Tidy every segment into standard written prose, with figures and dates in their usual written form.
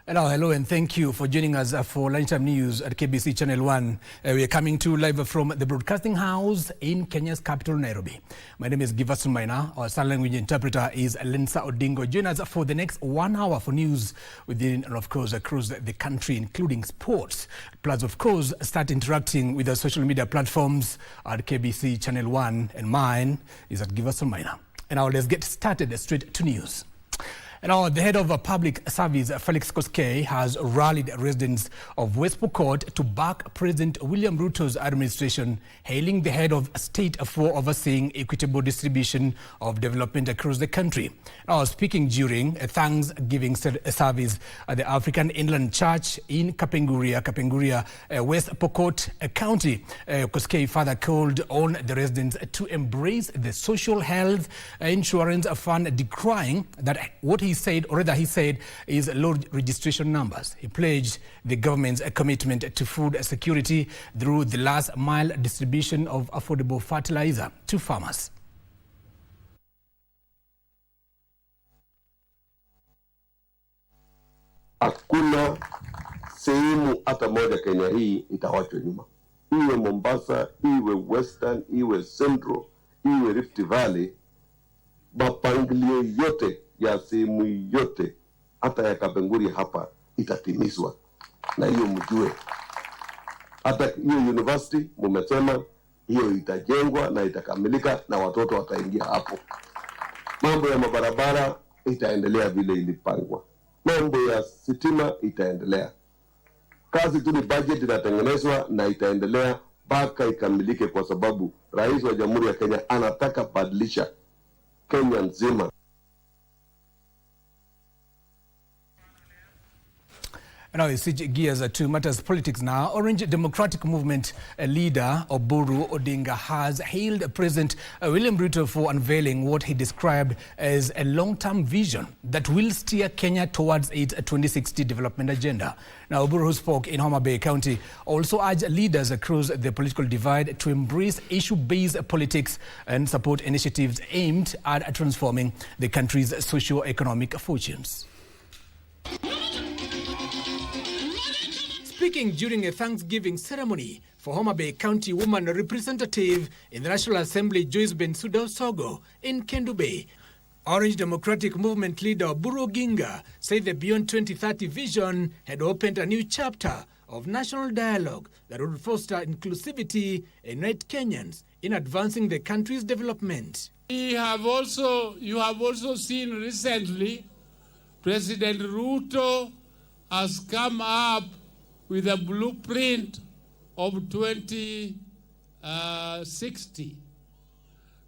Hello, and thank you for joining us for Lunchtime News at KBC Channel 1. We are coming to you live from the Broadcasting House in Kenya's capital, Nairobi. My name is Giverson, Maina. Our sign language interpreter is Lensa Odingo. Join us for the next 1 hour for news within and, of course, across the country, including sports. Plus, of course, start interacting with our social media platforms at KBC Channel 1. And mine is at Giverson, Maina. And now let's get started straight to news. Now, the head of Public Service, Felix Koskei, has rallied residents of West Pokot to back President William Ruto's administration, hailing the head of state for overseeing equitable distribution of development across the country. Now, speaking during a Thanksgiving service at the African Inland Church in Kapenguria, West Pokot County, Koskei further called on the residents to embrace the social health insurance fund, decrying that what he said is low registration numbers. He pledged the government's commitment to food security through the last mile distribution of affordable fertilizer to farmers. Hakuna sehemu hata moja Kenya hii itawachwa nyuma. Iwe Mombasa, iwe Western, iwe Central, iwe Rift Valley, mapangilio yote ya sehemu yote hata ya Kapenguria hapa itatimizwa. Na hiyo mjue. Hata hiyo university mumesema hiyo itajengwa na itakamilika na watoto wataingia hapo. Mambo ya mabarabara itaendelea vile ilipangwa. Mambo ya sitima itaendelea. Kazi tu ni budget inatengenezwa na itaendelea mpaka ikamilike, kwa sababu Rais wa Jamhuri ya Kenya anataka badilisha Kenya nzima. Now we switch gears to matters politics now. Orange Democratic Movement leader Oburu Odinga has hailed President William Ruto for unveiling what he described as a long-term vision that will steer Kenya towards its 2060 development agenda. Now, Oburu, who spoke in Homa Bay County, also urged leaders across the political divide to embrace issue-based politics and support initiatives aimed at transforming the country's socio-economic fortunes. Speaking during a Thanksgiving ceremony for Homa Bay County woman representative in the National Assembly, Joyce Bensouda Sogo in Kendu Bay, Orange Democratic Movement leader Oburu Odinga said the Beyond 2030 vision had opened a new chapter of national dialogue that would foster inclusivity and unite Kenyans in advancing the country's development. You have also seen recently President Ruto has come up with a blueprint of 2060.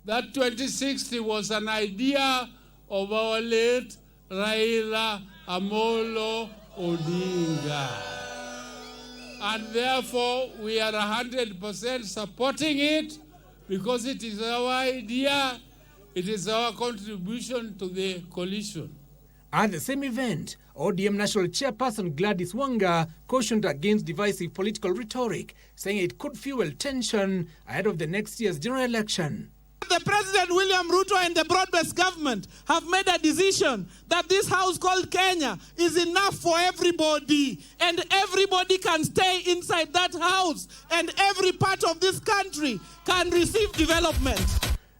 That 2060 was an idea of our late Raila Amolo Odinga. And therefore, we are 100% supporting it because it is our idea, it is our contribution to the coalition. At the same event, ODM National Chairperson Gladys Wanga cautioned against divisive political rhetoric, saying it could fuel tension ahead of the next year's general election. The President William Ruto and the broad-based government have made a decision that this house called Kenya is enough for everybody, and everybody can stay inside that house, and every part of this country can receive development.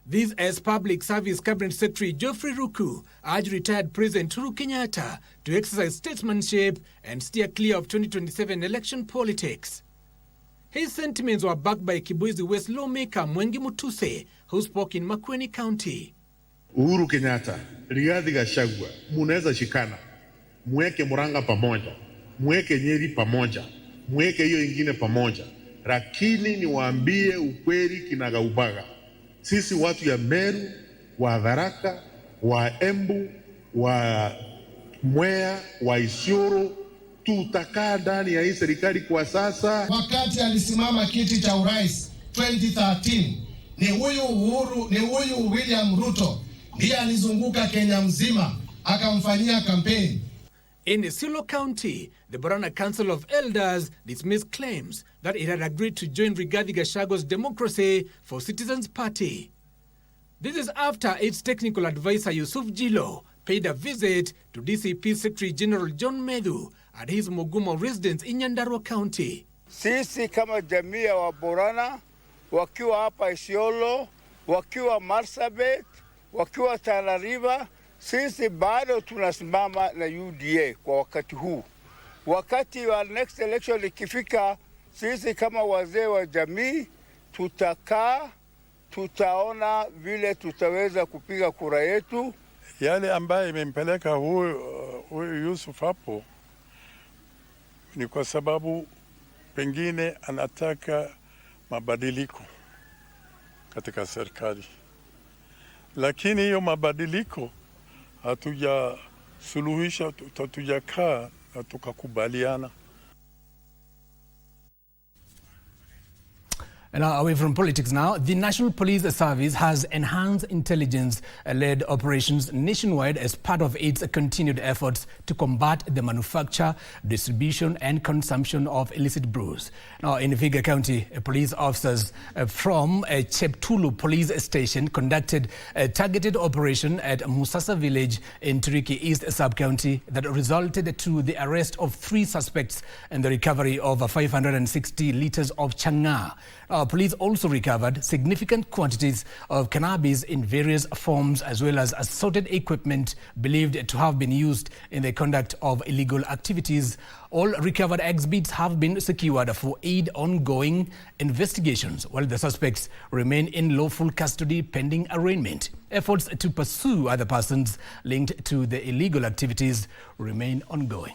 This as Public Service Cabinet Secretary Geoffrey Ruku urged retired President Uhuru Kenyatta to exercise statesmanship and steer clear of 2027 election politics. His sentiments were backed by Kibwezi West lawmaker Mwengi Mutuse, who spoke in Makueni County. Uhuru Kenyatta, Rigathi Gachagua, munaweza shikana, mweke Murang'a pamoja, mweke Nyeri pamoja, mweke hiyo ingine pamoja, lakini niwaambie ukweli kinagaubaga. Sisi watu ya Meru, wa Tharaka, wa Embu, wa Mwea, wa Isiolo, tutakaa ndani ya hii serikali kwa sasa. Wakati alisimama kiti cha urais 2013, ni huyu William Ruto ndiye alizunguka Kenya mzima akamfanyia kampeni. In Isiolo County, the Borana Council of Elders dismissed claims that it had agreed to join Rigathi Gachagua's Democracy for Citizens Party. This is after its technical advisor Yusuf Jilo paid a visit to DCP Secretary General John Medhu at his Mugumo residence in Nyandarua County. Sisi kama jamii ya Waborana wakiwa hapa Isiolo, wakiwa Marsabit, wakiwa Tana River, sisi bado tunasimama na UDA kwa wakati huu. Wakati wa next election ikifika, sisi kama wazee wa jamii tutakaa, tutaona vile tutaweza kupiga kura yetu. Yale ambaye imempeleka huyu Yusuf hapo ni kwa sababu pengine anataka mabadiliko katika serikali, lakini hiyo mabadiliko hatujasuluhisha, hatujakaa na tukakubaliana. Now, away from politics now, the National Police Service has enhanced intelligence-led operations nationwide as part of its continued efforts to combat the manufacture, distribution and consumption of illicit brews. Now, in Vihiga County, police officers from Cheptulu Police Station conducted a targeted operation at Musasa Village in Turiki East Sub-County that resulted to the arrest of 3 suspects and the recovery of 560 litres of changa. Police also recovered significant quantities of cannabis in various forms as well as assorted equipment believed to have been used in the conduct of illegal activities. All recovered exhibits have been secured for aid ongoing investigations, while the suspects remain in lawful custody pending arraignment. Efforts to pursue other persons linked to the illegal activities remain ongoing.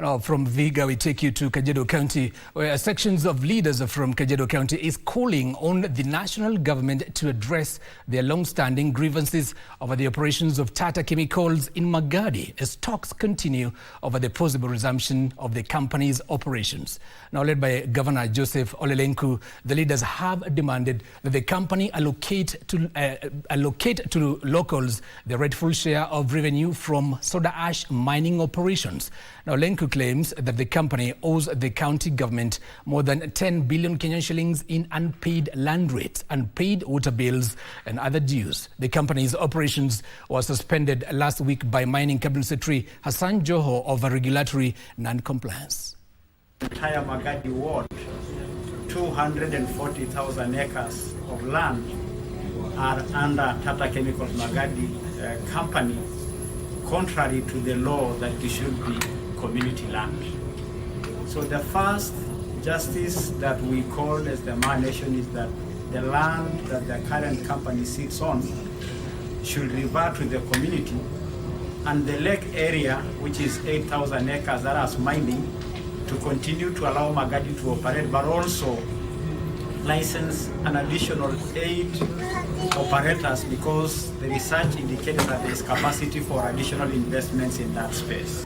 Now, from Vihiga, we take you to Kajiado County, where sections of leaders from Kajiado County is calling on the national government to address their long-standing grievances over the operations of Tata Chemicals in Magadi as talks continue over the possible resumption of the company's operations. Now, led by Governor Joseph Olelenku, the leaders have demanded that the company allocate to locals the rightful share of revenue from soda ash mining operations. Now, Lenku claims that the company owes the county government more than 10 billion Kenyan shillings in unpaid land rates, unpaid water bills and other dues. The company's operations were suspended last week by Mining Cabinet Secretary Hassan Joho over regulatory non-compliance. Entire Magadi ward, 240,000 acres of land are under Tata Chemicals Magadi company, contrary to the law that it should be community land. So the first justice that we call as the Ma Nation is that the land that the current company sits on should revert to the community, and the lake area, which is 8,000 acres that is mining, to continue to allow Magadi to operate, but also license an additional 8 operators because the research indicates that there is capacity for additional investments in that space.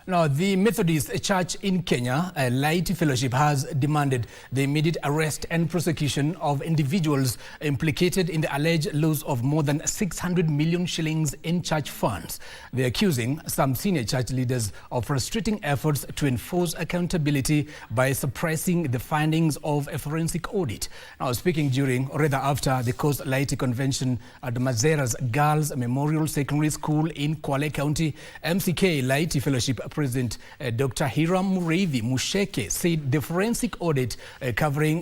Now, the Methodist Church in Kenya, a Light Fellowship, has demanded the immediate arrest and prosecution of individuals implicated in the alleged loss of more than 600 million shillings in church funds. They're accusing some senior church leaders of frustrating efforts to enforce accountability by suppressing the findings of a forensic audit. Now, speaking during, or rather after, the Coast Light Convention at Mazera's Girls Memorial Secondary School in Kwale County, MCK Light Fellowship President Dr. Hiram Mureithi Musheke said the forensic audit covering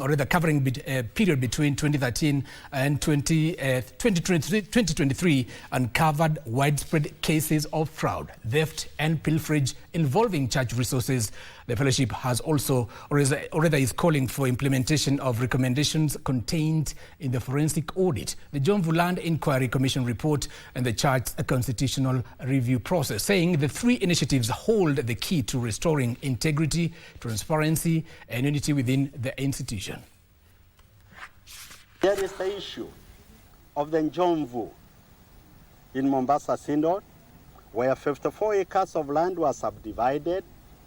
period between 2013 and 2023 uncovered widespread cases of fraud, theft and pilferage involving church resources. The fellowship has also, or rather is calling for implementation of recommendations contained in the forensic audit, the John Vuland Inquiry Commission report and the church's constitutional review process, saying the 3 initiatives hold the key to restoring integrity, transparency and unity within the institution. There is the issue of the Njomvu in Mombasa Synod, where 54 acres of land were subdivided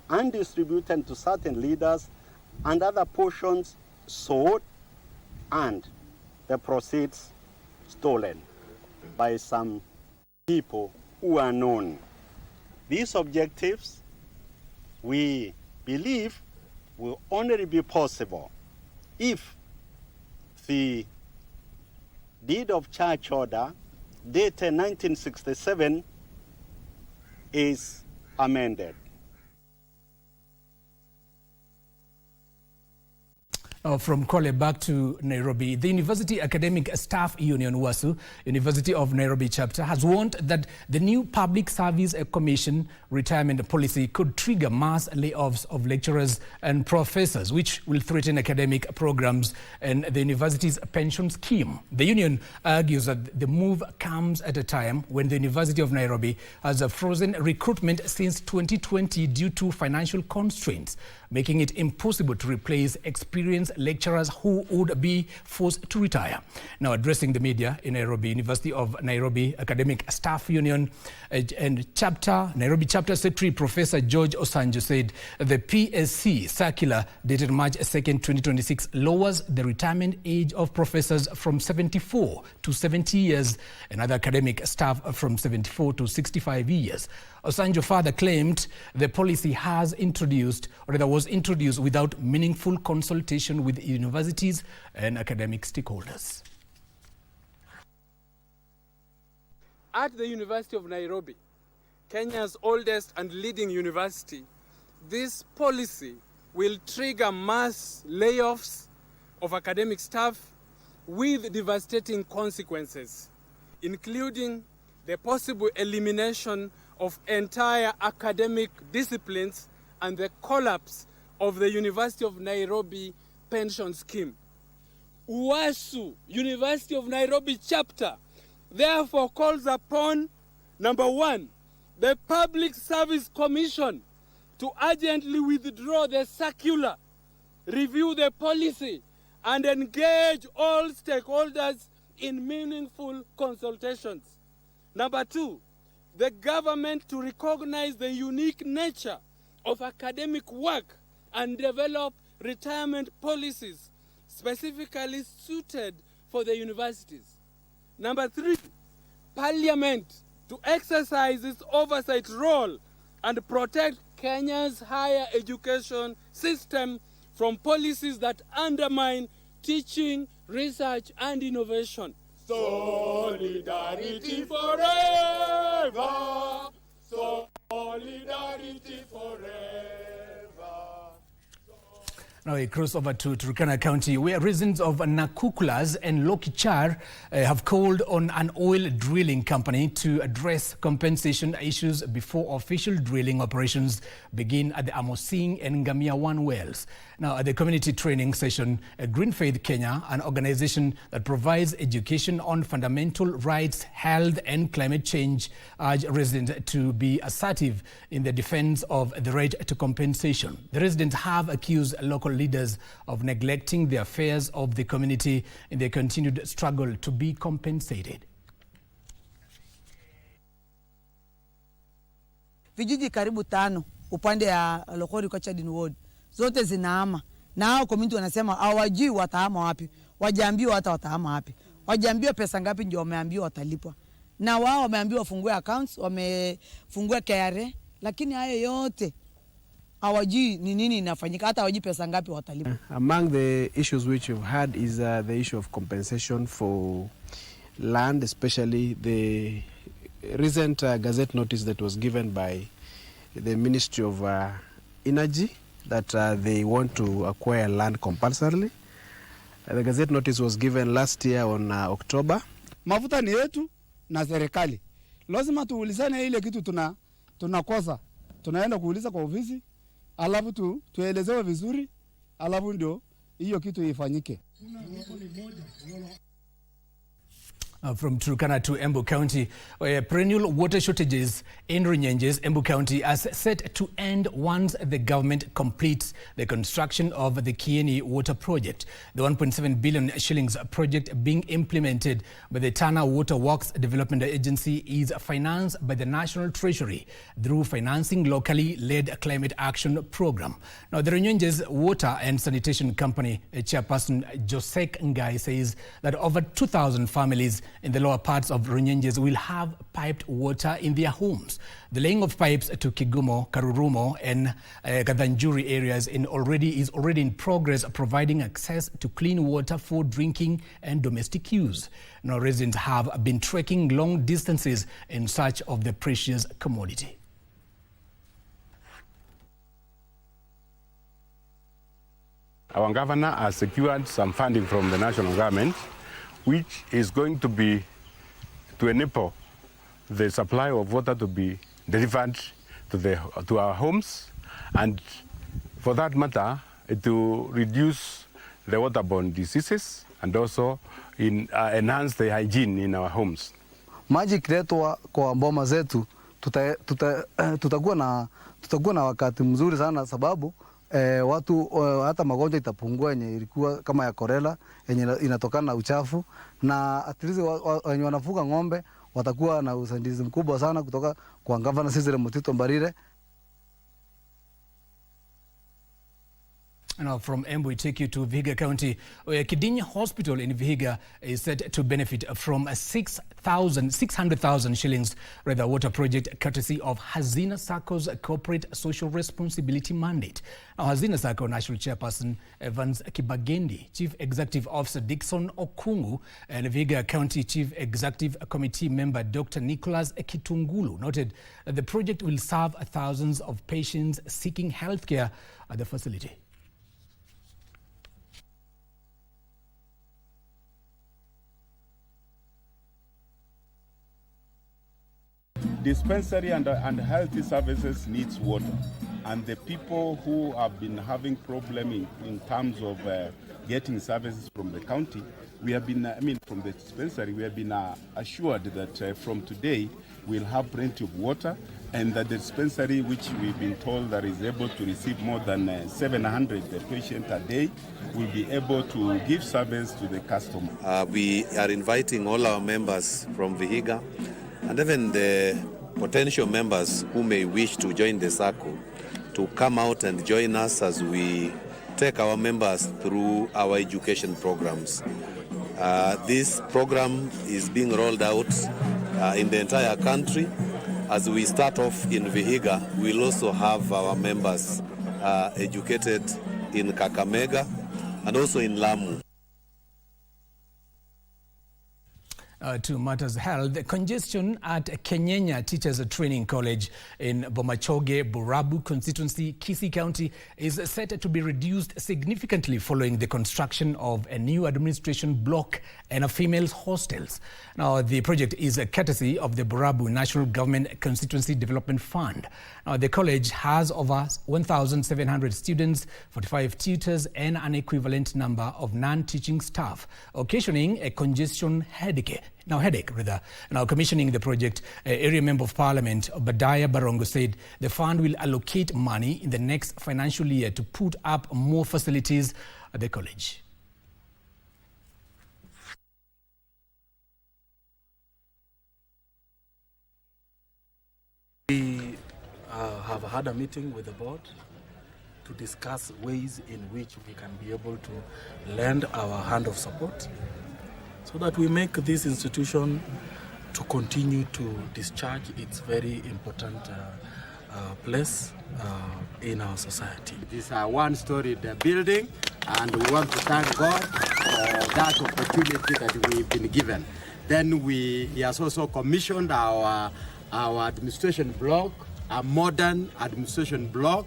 and distributed to certain leaders and other portions sold and the proceeds stolen by some people who are known These objectives, we believe, will only be possible if the deed of church order dated 1967 is amended. From Kole back to Nairobi, the University Academic Staff Union, WASU, University of Nairobi chapter, has warned that the new Public Service Commission retirement policy could trigger mass layoffs of lecturers and professors, which will threaten academic programs and the university's pension scheme. The union argues that the move comes at a time when the University of Nairobi has frozen recruitment since 2020 due to financial constraints, making it impossible to replace experienced lecturers who would be forced to retire. Now, addressing the media in Nairobi, University of Nairobi Academic Staff Union and Nairobi Chapter Secretary Professor George Osanjo said the PSC circular dated March 2nd, 2026 lowers the retirement age of professors from 74 to 70 years and other academic staff from 74 to 65 years. Osanjo further claimed the policy was introduced without meaningful consultation with universities and academic stakeholders. At the University of Nairobi, Kenya's oldest and leading university, this policy will trigger mass layoffs of academic staff with devastating consequences, including the possible elimination of entire academic disciplines and the collapse of the University of Nairobi pension scheme. UASU, University of Nairobi chapter, therefore calls upon, number one, the Public Service Commission to urgently withdraw the circular, review the policy, and engage all stakeholders in meaningful consultations. Number two, the government to recognize the unique nature of academic work and develop retirement policies specifically suited for the universities. Number three, Parliament to exercise its oversight role and protect Kenya's higher education system from policies that undermine teaching, research, and innovation. Solidarity forever! Solidarity forever! Now we cross over to Turkana County, where residents of Nakukulas and Lokichar have called on an oil drilling company to address compensation issues before official drilling operations begin at the Amosing and Ngamia 1 wells. Now, at the community training session, Green Faith Kenya, an organization that provides education on fundamental rights, health and climate change, urged residents to be assertive in the defense of the right to compensation. The residents have accused local leaders of neglecting the affairs of the community in their continued struggle to be compensated. Vijiji karibu 5 upande ya Lokori kwa Chadin Ward zote zinaama, na hao community wanasema hawajui watahama wapi, wajaambiwa hata watahama wapi, wajaambiwa pesa ngapi ndio wameambiwa watalipwa, na wao wameambiwa wafungue accounts, wamefungua KRA, lakini hayo yote hawajui ni nini inafanyika, hata hawajui pesa ngapi watalipwa. Among the issues which we've had is the issue of compensation for land, especially the recent gazette notice that was given by the Ministry of Energy that they want to acquire land compulsorily. The gazette notice was given last year on October. Mafuta ni yetu na serikali. Lazima tuulizane ile kitu tunakosa. Tunaenda kuuliza kwa ofisi, alafu tuelezewe vizuri, alafu ndio hiyo kitu ifanyike. From Turkana to Embu County, where perennial water shortages in Runyenjes, Embu County, are set to end once the government completes the construction of the Kieni Water Project. The 1.7 billion shillings project being implemented by the Tana Water Works Development Agency is financed by the National Treasury through financing locally led climate action program. Now, the Runyenjes Water and Sanitation Company chairperson Josek Ngai says that over 2,000 families in the lower parts of Runyenjes will have piped water in their homes. The laying of pipes to Kigumo, Karurumo and Gadhanjuri areas is already in progress, providing access to clean water for drinking and domestic use. Now residents have been trekking long distances in search of the precious commodity. Our governor has secured some funding from the national government, which is going to enable the supply of water to be delivered to our homes, and for that matter, to reduce the waterborne diseases and also enhance the hygiene in our homes. Maji kiletwa kwa mboma zetu tutakuwa na wakati mzuri sana, sababu watu hata magonjwa itapungua yenye ilikuwa kama ya korela yenye inatokana na uchafu, na at least wenye wanafuga ng'ombe watakuwa na usaidizi mkubwa sana kutoka kwa gavana Cecily Mutito Mbarire. Now from Embu, we take you to Vihiga County, where Kidinya Hospital in Vihiga is set to benefit from a 600,000 shillings water project courtesy of Hazina Sacco's corporate social responsibility mandate. Now, Hazina Sacco National Chairperson Evans Kibagendi, Chief Executive Officer Dixon Okungu, and Vihiga County Chief Executive Committee member Dr. Nicholas Kitungulu noted that the project will serve thousands of patients seeking healthcare at the facility. Dispensary and health services needs water, and the people who have been having problem in terms of getting services from the county, we have been, from the dispensary, we have been assured that from today we'll have plenty of water, and that the dispensary, which we've been told that is able to receive more than 700 patients a day, will be able to give service to the customer. We are inviting all our members from Vihiga and even the potential members who may wish to join the circle to come out and join us as we take our members through our education programs. This program is being rolled out in the entire country. As we start off in Vihiga, we'll also have our members educated in Kakamega and also in Lamu. To matters held, the congestion at Kenyenya Teachers Training College in Bomachoge, Borabu constituency, Kisii County is set to be reduced significantly following the construction of a new administration block and a females hostels. Now, the project is a courtesy of the Borabu National Government Constituency Development Fund. Now, the college has over 1,700 students, 45 tutors, and an equivalent number of non-teaching staff, occasioning a congestion headache. Now, commissioning the project, Area Member of Parliament Obadiah Barongo said the fund will allocate money in the next financial year to put up more facilities at the college. We have had a meeting with the board to discuss ways in which we can be able to lend our hand of support so that we make this institution to continue to discharge its very important place in our society. This is a one-story building, and we want to thank God for that opportunity that we've been given. Then he has also commissioned our administration block, a modern administration block.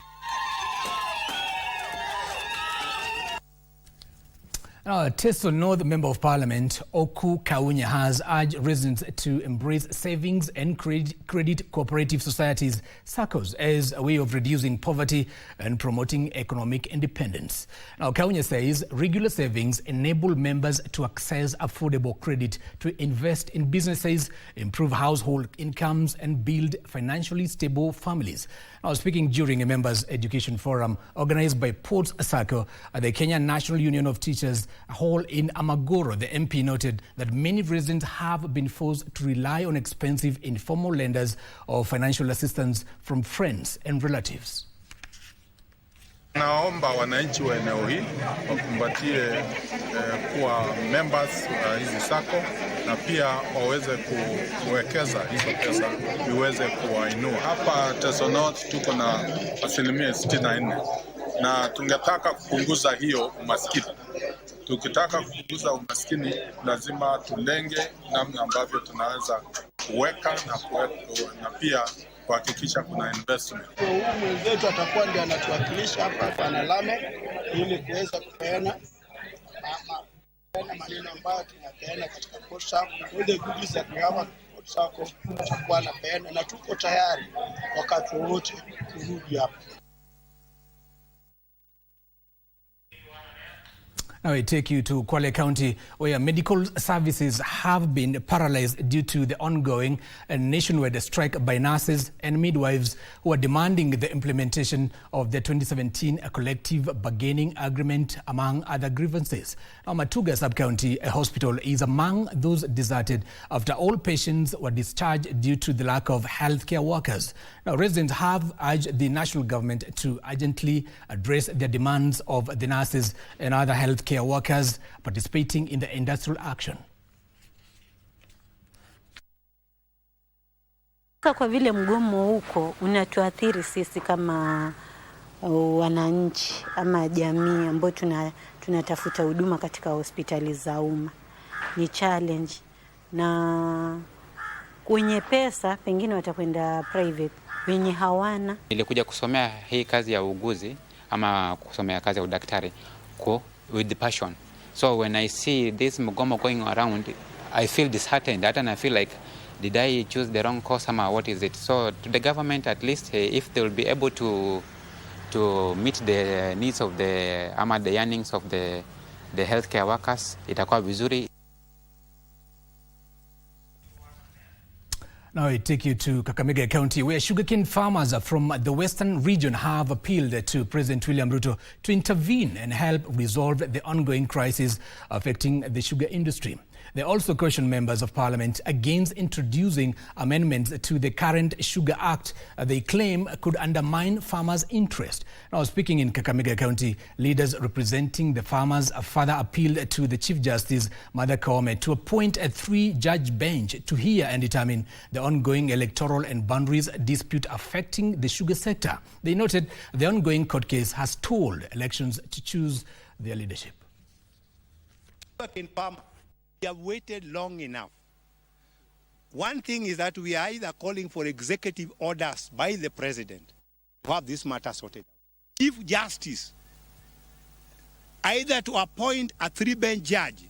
Teso North Member of Parliament Oku Kaunya has urged residents to embrace savings and credit cooperative societies, SACCOs, as a way of reducing poverty and promoting economic independence. Now, Kaunya says regular savings enable members to access affordable credit to invest in businesses, improve household incomes, and build financially stable families. Now, speaking during a members' education forum organized by Ports SACCO at the Kenya National Union of Teachers Hall in Amagoro, the MP noted that many residents have been forced to rely on expensive informal lenders or financial assistance from friends and relatives. Naomba wananchi wa eneo hili wakumbatie kuwa members hizi SACCO na pia waweze kuwekeza hizo pesa iweze kuwainua. Hapa Teso North tuko na 64% na tungetaka kupunguza hiyo umaskini. Tukitaka kupunguza umaskini lazima tulenge namna ambavyo tunaweza kuweka na pia kuhakikisha kuna investment. Huyu mwenzetu atakuwa ndiye anatuwakilisha hapa Bwana Lame ili kuweza kupeana maneno ambayo tunapeana katika kosa ile goodies ya kama kosa tutakuwa anapeana na tuko tayari wakati wote kurudi hapa. Now I take you to Kwale County, where medical services have been paralyzed due to the ongoing nationwide strike by nurses and midwives who are demanding the implementation of the 2017 collective bargaining agreement, among other grievances. Now, Matuga Sub-County Hospital is among those deserted after all patients were discharged due to the lack of healthcare workers. Now, residents have urged the national government to urgently address their demands of the nurses and other healthcare workers participating in the industrial action. Kwa vile mgomo huko unatuathiri sisi kama wananchi ama jamii ambao tunatafuta huduma katika hospitali za umma, ni challenge, na kwenye pesa pengine watakwenda private, wenye hawana. Nilikuja kusomea hii kazi ya uuguzi ama kusomea kazi ya udaktari with the passion. So when I see this mgomo going around, I feel disheartened. And I feel like, did I choose the wrong course? What is it? So to the government, at least, if they will be able to meet the needs of the yearnings of the healthcare workers, itakuwa vizuri. Now I take you to Kakamega County, where sugarcane farmers from the western region have appealed to President William Ruto to intervene and help resolve the ongoing crisis affecting the sugar industry. They also caution members of parliament against introducing amendments to the current Sugar Act they claim could undermine farmers' interest. Now, speaking in Kakamega County, leaders representing the farmers further appealed to the Chief Justice, Martha Koome, to appoint a 3-judge bench to hear and determine the ongoing electoral and boundaries dispute affecting the sugar sector. They noted the ongoing court case has stalled elections to choose their leadership. We have waited long enough. One thing is that we are either calling for executive orders by the president to have this matter sorted out. Chief Justice, either to appoint a 3-bench judge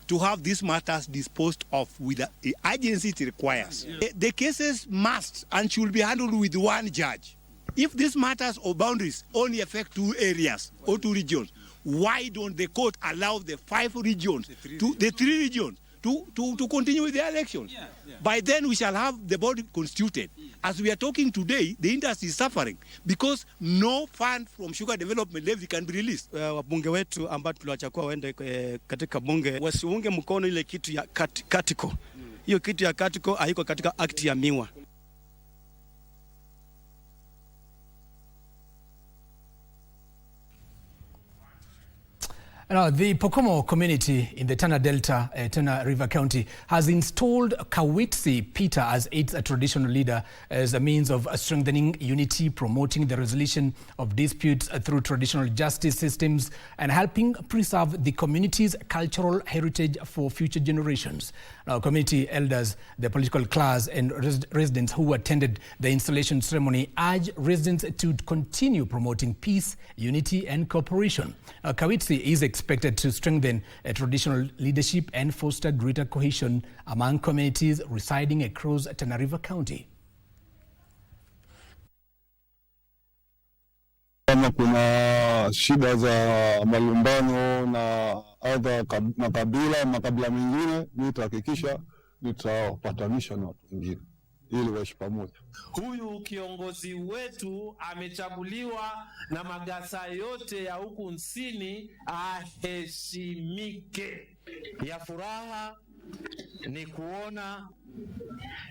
to have these matters disposed of with the urgency it requires. Yeah. The cases must and should be handled with 1 judge. If these matters or boundaries only affect 2 areas or 2 regions, why don't the court allow the 5 regions, the 3 regions, to continue with the elections? Yeah, yeah. By then we shall have the body constituted. As we are talking today, the industry is suffering because no fund from sugar development levy can be released. Wabunge wetu ambao tuliwachagua waende katika bunge wasiunge mkono ile kitu ya katiko. Hiyo kitu ya katiko haiko katika act ya miwa. Now, the Pokomo community in the Tana Delta, Tana River County, has installed Kawitsi Peter as its traditional leader as a means of strengthening unity, promoting the resolution of disputes through traditional justice systems, and helping preserve the community's cultural heritage for future generations. Now, community elders, the political class, and residents who attended the installation ceremony urge residents to continue promoting peace, unity, and cooperation. Now, Kawitsi is expected to strengthen traditional leadership and foster greater cohesion among communities residing across Tana River County. Kama kuna shida za malumbano na makabila mengine, nitahakikisha nitawapatanisha na watu wengine ili waishi pamoja. Huyu kiongozi wetu amechaguliwa na magasa yote ya huku nsini, aheshimike. Ya furaha ni kuona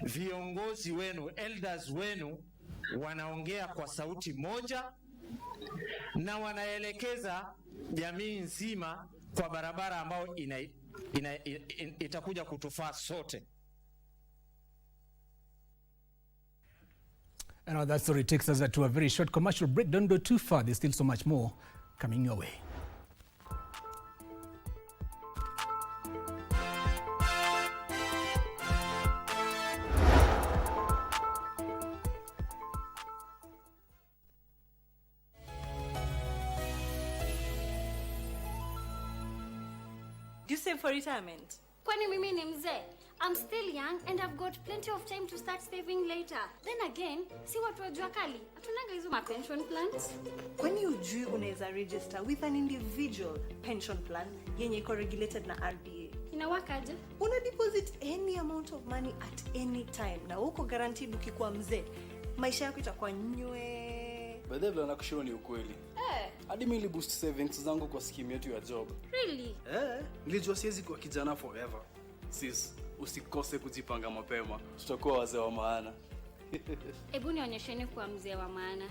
viongozi wenu, elders wenu, wanaongea kwa sauti moja na wanaelekeza jamii nzima kwa barabara ambayo itakuja kutufaa sote. And now that story takes us to a very short commercial break. Don't go too far. There's still so much more coming your way. Do you save for retirement? Kwani mimi ni mzee? I'm still young and I've got plenty of time to start saving later. Then again, si watu wa jua kali, hatunanga hizo ma pension plans. Kwani ujui unaweza register with an individual pension plan yenye iko regulated na RBA? Inawakaje? Una deposit any amount of money at any time na uko guaranteed ukikuwa mzee. Maisha yako itakuwa nywe. By the way, nakushukuru ni ukweli. Hadi mimi boost savings zangu kwa scheme yetu ya job. Really? Nilijua siwezi kuwa kijana forever. Sis, usikose kujipanga mapema. Tutakuwa wazee wa maana. Hebu nionyesheni kuwa mzee wa maana.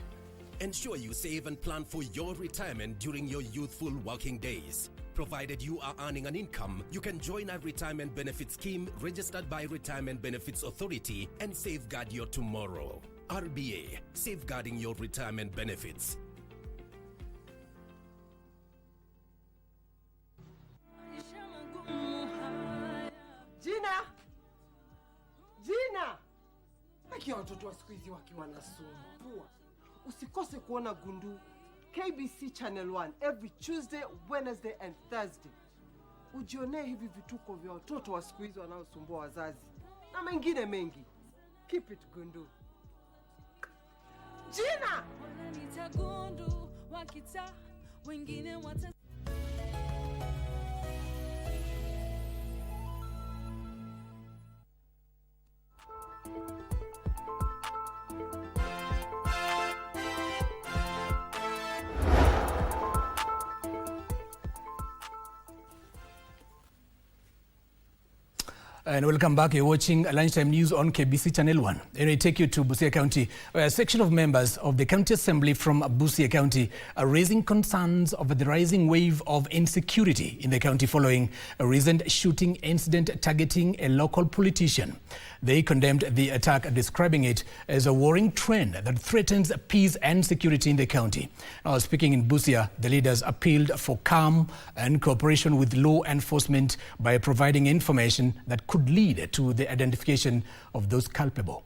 Ensure you save and plan for your retirement during your youthful working days. Provided you are earning an income, you can join a retirement benefit scheme registered by Retirement Benefits Authority and safeguard your tomorrow. RBA, safeguarding your retirement benefits. Gina! Haki watoto wa siku hizi wakiwa nasumbua. Usikose kuona Gundu KBC Channel 1 every Tuesday, Wednesday and Thursday. Ujionee hivi vituko vya watoto wa siku hizi wanaosumbua wazazi na mengine mengi. Keep it Gundu. Gina! Gundu wakita wengine wata And welcome back. You're watching Lunchtime News on KBC Channel 1. And we take you to Busia County, where a section of members of the County Assembly from Busia County are raising concerns over the rising wave of insecurity in the county following a recent shooting incident targeting a local politician. They condemned the attack, describing it as a worrying trend that threatens peace and security in the county. Now, speaking in Busia, the leaders appealed for calm and cooperation with law enforcement by providing information that could lead to the identification of those culpable.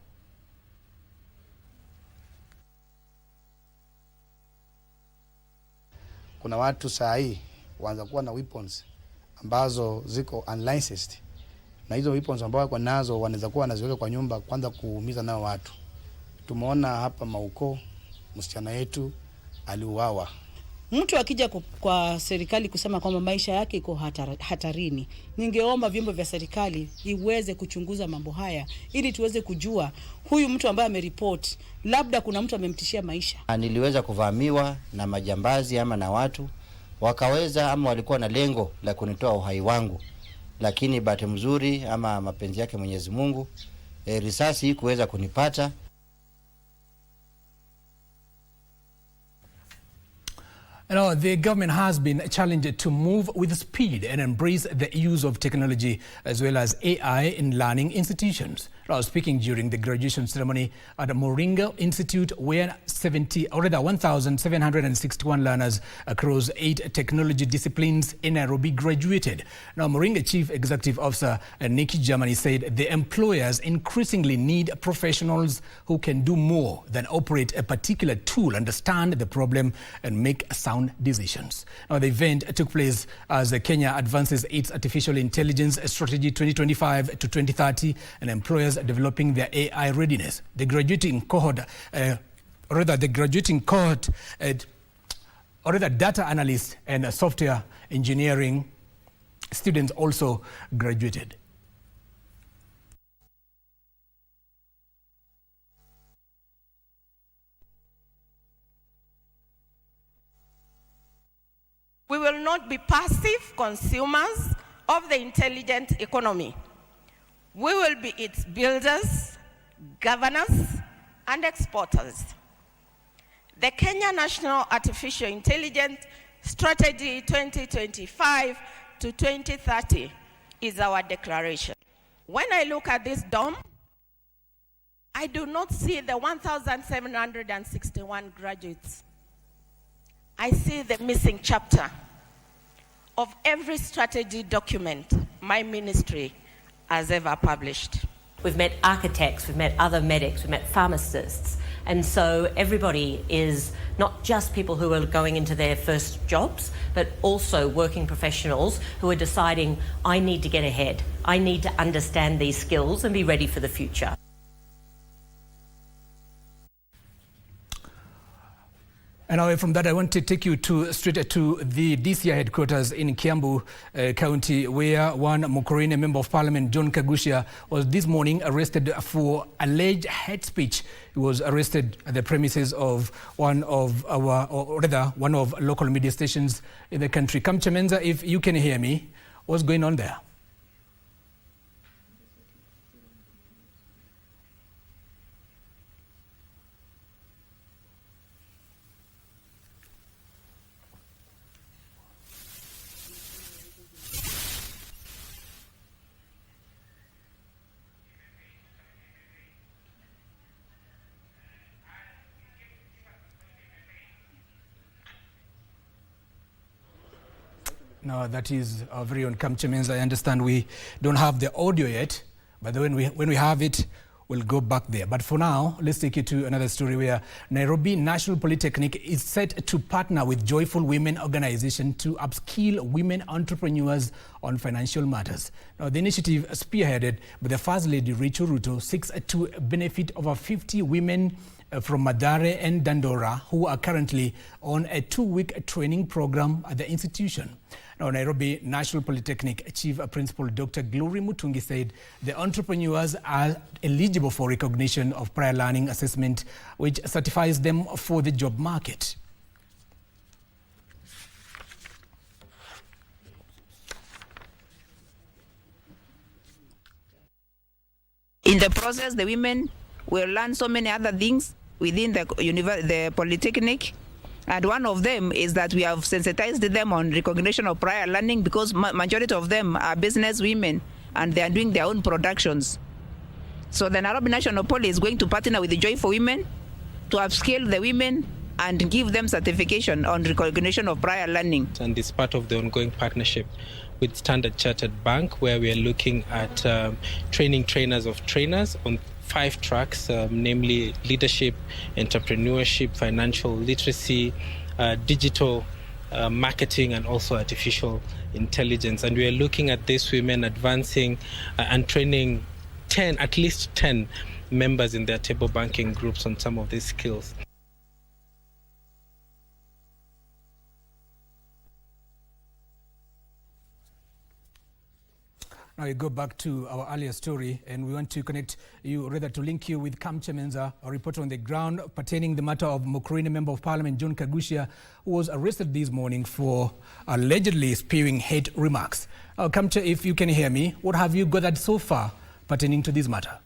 Kuna watu saa hii waanza kuwa na weapons ambazo ziko unlicensed, na hizo weapons ambazo wako nazo wanaweza kuwa wanaziweka kwa nyumba kwanza kuumiza nao watu. Tumeona hapa Mauko msichana yetu aliuawa. Mtu akija kwa serikali kusema kwamba maisha yake iko hatarini, ningeomba vyombo vya serikali iweze kuchunguza mambo haya ili tuweze kujua huyu mtu ambaye ameripoti, labda kuna mtu amemtishia maisha. Niliweza kuvamiwa na majambazi ama na watu wakaweza ama walikuwa na lengo la kunitoa uhai wangu, lakini bahati mzuri ama mapenzi yake Mwenyezi Mungu, risasi hii kuweza kunipata. Now, the government has been challenged to move with speed and embrace the use of technology as well as AI in learning institutions. Now, speaking during the graduation ceremony at Moringa Institute, where 1,761 learners across 8 technology disciplines in Nairobi graduated. Now, Moringa Chief Executive Officer Nikki Germany said the employers increasingly need professionals who can do more than operate a particular tool, understand the problem, and make sound decisions. Now, the event took place as Kenya advances its artificial intelligence strategy 2025 to 2030, and employers developing their AI readiness. The graduating cohort, data analysts and software engineering students also graduated. We will not be passive consumers of the intelligent economy. We will be its builders, governors, and exporters. The Kenya National Artificial Intelligence Strategy 2025 to 2030 is our declaration. When I look at this dome, I do not see the 1,761 graduates. I see the missing chapter of every strategy document my ministry has ever published. We've met architects, we've met other medics, we've met pharmacists. And so everybody is not just people who are going into their first jobs, but also working professionals who are deciding, I need to get ahead. I need to understand these skills and be ready for the future. And away from that, I want to take you straight to the DCI headquarters in Kiambu County, where one Mukurweini Member of Parliament, John Kagusha, was this morning arrested for alleged hate speech. He was arrested at the premises of one of local media stations in the country. Kamcha Menza, if you can hear me, what's going on there? No, that is our very own Kamcha Menza. I understand we don't have the audio yet, but when we have it, we'll go back there. But for now, let's take you to another story where Nairobi National Polytechnic is set to partner with Joyful Women organization to upskill women entrepreneurs on financial matters. Now, the initiative, spearheaded by the First Lady Rachel Ruto, seeks to benefit over 50 women from Mathare and Dandora who are currently on a 2-week training program at the institution. Now, Nairobi National Polytechnic Chief Principal Dr. Glory Mutungi said the entrepreneurs are eligible for recognition of prior learning assessment, which certifies them for the job market. In the process, the women will learn so many other things within the Polytechnic. And one of them is that we have sensitized them on recognition of prior learning, because majority of them are business women and they are doing their own productions. So the Nairobi National Poly is going to partner with the Joyful Women to upskill the women and give them certification on recognition of prior learning. And it's part of the ongoing partnership with Standard Chartered Bank, where we are looking at training trainers of trainers on 5 tracks, namely leadership, entrepreneurship, financial literacy, digital marketing, and also artificial intelligence. And we are looking at these women advancing and training at least 10 members in their table banking groups on some of these skills. Now we go back to our earlier story, and we want to connect you, rather to link you with Kamcha Menza, a reporter on the ground pertaining the matter of Mukurweini Member of Parliament John Kagusha, who was arrested this morning for allegedly spewing hate remarks. Kamcha, if you can hear me, what have you gathered so far pertaining to this matter?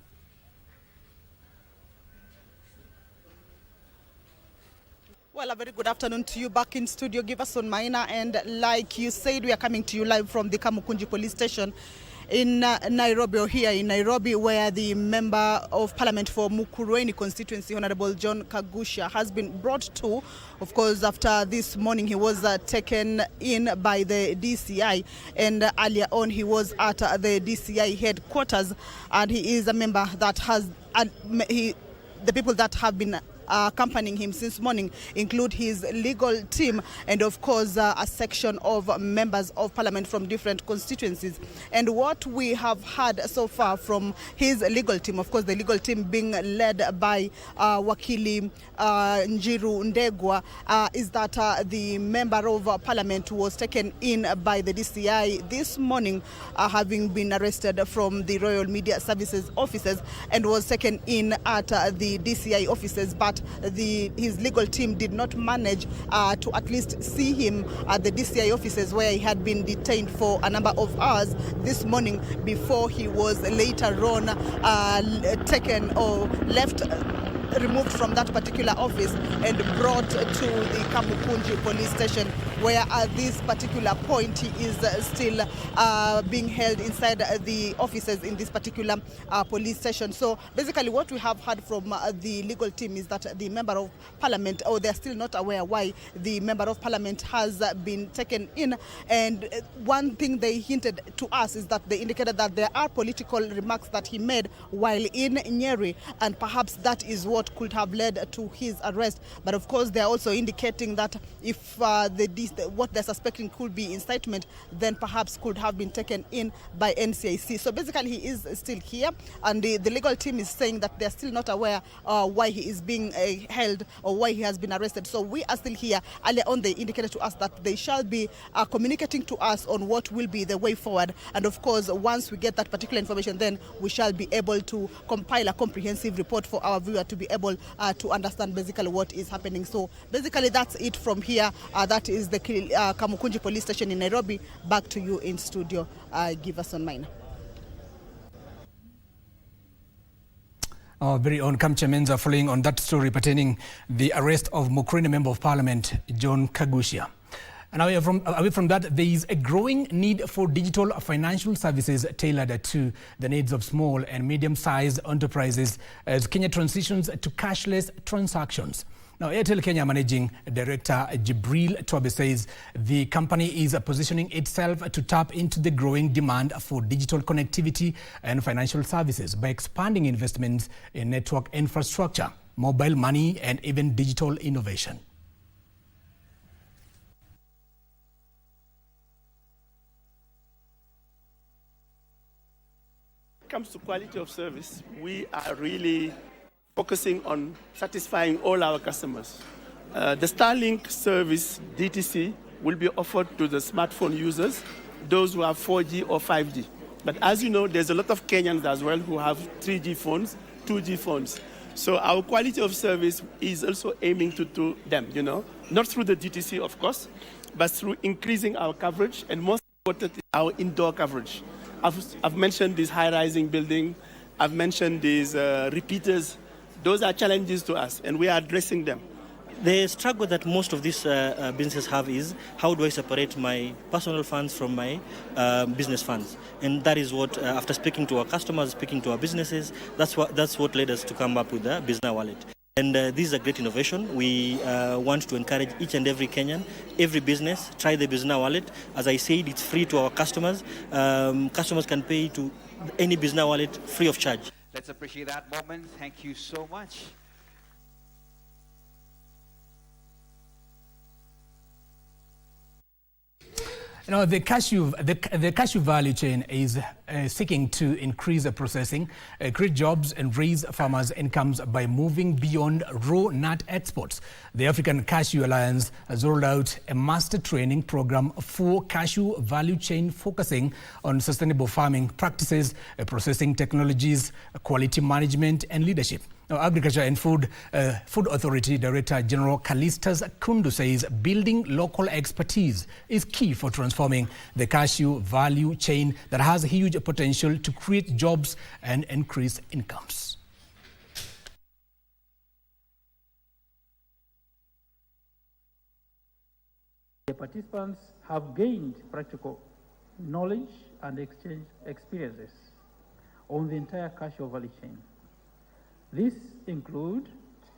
Well, a very good afternoon to you back in studio, Giverson, Maina, and like you said, we are coming to you live from the Kamukunji police station in Nairobi, or here in Nairobi, where the Member of Parliament for Mukurweini constituency, Honorable John Kagusha, has been brought to. Of course, after this morning, he was taken in by the DCI, and earlier on, he was at the DCI headquarters, and he is a member that has, the people that have been accompanying him since morning include his legal team and of course a section of members of parliament from different constituencies. And what we have heard so far from his legal team, of course the legal team being led by Wakili Njiru Ndegwa, is that the member of parliament was taken in by the DCI this morning, having been arrested from the Royal Media Services offices, and was taken in at the DCI offices, but his legal team did not manage to at least see him at the DCI offices, where he had been detained for a number of hours this morning before he was later on taken or left removed from that particular office and brought to the Kamukunji police station, where at this particular point he is still being held inside the offices in this particular police station. So basically what we have heard from the legal team is that the member of parliament, they're still not aware why the member of parliament has been taken in. And one thing they hinted to us is that they indicated that there are political remarks that he made while in Nyeri, and perhaps that is what could have led to his arrest. But of course they're also indicating that if what they're suspecting could be incitement, then perhaps could have been taken in by NCIC. So basically he is still here, and the legal team is saying that they're still not aware why he is being held or why he has been arrested. So we are still here. Earlier on they indicated to us that they shall be communicating to us on what will be the way forward, and of course once we get that particular information, then we shall be able to compile a comprehensive report for our viewer to be able to understand basically what is happening. So basically that's it from here. That is the Kamukunji police station in Nairobi. Back to you in studio, Giverson, Maina. Our very own Kamcha Menza following on that story pertaining the arrest of Mukurweini Member of Parliament John Kagushia. And away from that, there is a growing need for digital financial services tailored to the needs of small and medium-sized enterprises as Kenya transitions to cashless transactions. Now, Airtel Kenya Managing Director Jibril Twabe says the company is positioning itself to tap into the growing demand for digital connectivity and financial services by expanding investments in network infrastructure, mobile money, and even digital innovation. Comes to quality of service, we are really focusing on satisfying all our customers. The Starlink service, DTC, will be offered to the smartphone users, those who have 4G or 5G. But as you know, there's a lot of Kenyans as well who have 3G phones, 2G phones. So our quality of service is also aiming to them, not through the DTC, of course, but through increasing our coverage, and most importantly, our indoor coverage. I've mentioned this high-rising building. I've mentioned these repeaters. Those are challenges to us, and we are addressing them. The struggle that most of these businesses have is, how do I separate my personal funds from my business funds? And that is what, after speaking to our customers, speaking to our businesses, that's what led us to come up with the Business Wallet. And this is a great innovation. We want to encourage each and every Kenyan, every business, try the Business Wallet. As I said, it's free to our customers. Customers can pay to any Business Wallet free of charge. Let's appreciate that moment. Thank you so much. The cashew value chain is seeking to increase the processing, create jobs and raise farmers' incomes by moving beyond raw nut exports. The African Cashew Alliance has rolled out a master training program for cashew value chain focusing on sustainable farming practices, processing technologies, quality management and leadership. Now, Agriculture and Food Authority Director General Kalistas Kundu says building local expertise is key for transforming the cashew value chain that has a huge potential to create jobs and increase incomes. The participants have gained practical knowledge and exchange experiences on the entire cashew value chain. These include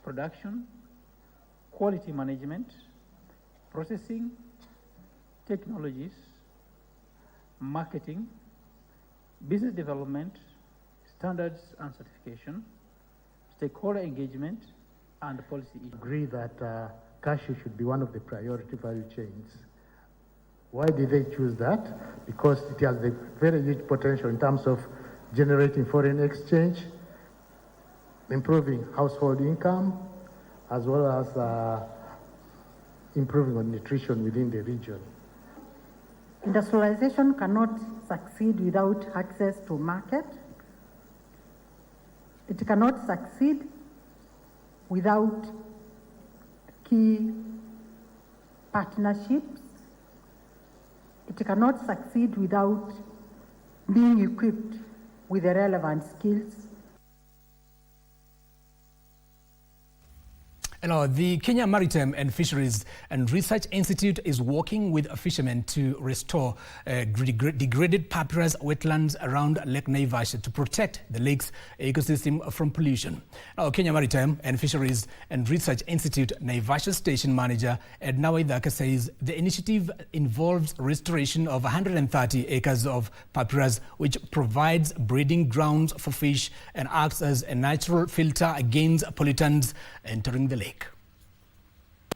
production, quality management, processing, technologies, marketing, business development, standards and certification, stakeholder engagement, and policy. Agree that cashew should be one of the priority value chains. Why did they choose that? Because it has a very huge potential in terms of generating foreign exchange, improving household income, as well as improving on nutrition within the region. Industrialization cannot succeed without access to market. It cannot succeed without key partnerships. It cannot succeed without being equipped with the relevant skills. Now, the Kenya Maritime and Fisheries and Research Institute is working with fishermen to restore degraded papyrus wetlands around Lake Naivasha to protect the lake's ecosystem from pollution. Now, Kenya Maritime and Fisheries and Research Institute Naivasha Station Manager Edna Waithaka says the initiative involves restoration of 130 acres of papyrus, which provides breeding grounds for fish and acts as a natural filter against pollutants entering the lake.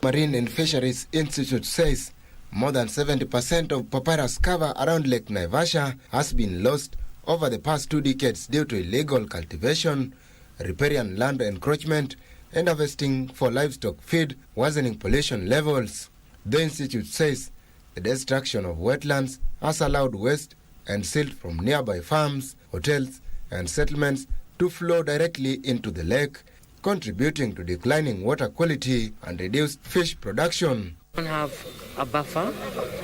Marine and Fisheries Institute says more than 70% of papyrus cover around Lake Naivasha has been lost over the past 2 decades due to illegal cultivation, riparian land encroachment, and harvesting for livestock feed, worsening pollution levels. The institute says the destruction of wetlands has allowed waste and silt from nearby farms, hotels, and settlements to flow directly into the lake, contributing to declining water quality and reduced fish production. We don't have a buffer.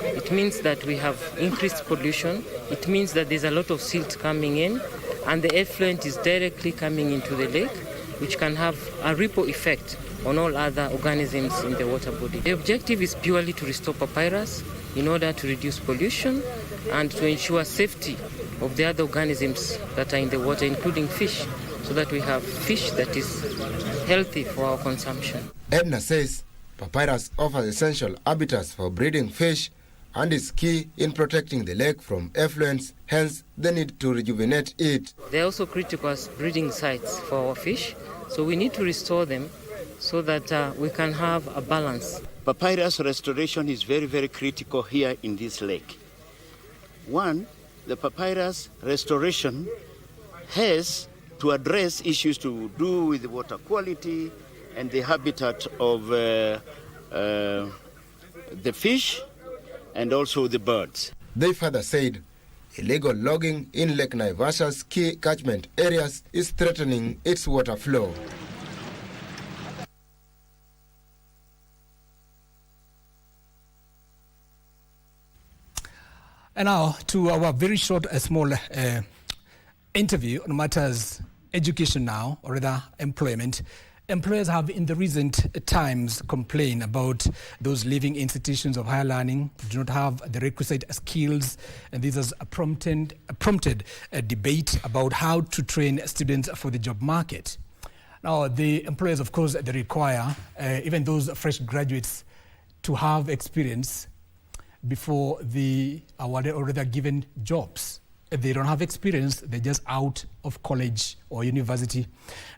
It means that we have increased pollution. It means that there's a lot of silt coming in, and the effluent is directly coming into the lake, which can have a ripple effect on all other organisms in the water body. The objective is purely to restore papyrus in order to reduce pollution and to ensure safety of the other organisms that are in the water, including fish, so that we have fish that is healthy for our consumption. Edna says papyrus offers essential habitats for breeding fish and is key in protecting the lake from effluents, hence the need to rejuvenate it. They are also critical as breeding sites for our fish, so we need to restore them so that we can have a balance. Papyrus restoration is very, very critical here in this lake. One, the papyrus restoration has to address issues to do with the water quality and the habitat of the fish and also the birds. They further said illegal logging in Lake Naivasha's key catchment areas is threatening its water flow. And now to our very short, small interview on matters education now, or rather employment. Employers have in the recent times complained about those leaving institutions of higher learning do not have the requisite skills, and this has prompted a debate about how to train students for the job market. Now, the employers, of course, they require even those fresh graduates to have experience before they are awarded or rather given jobs. If they don't have experience, they're just out of college or university.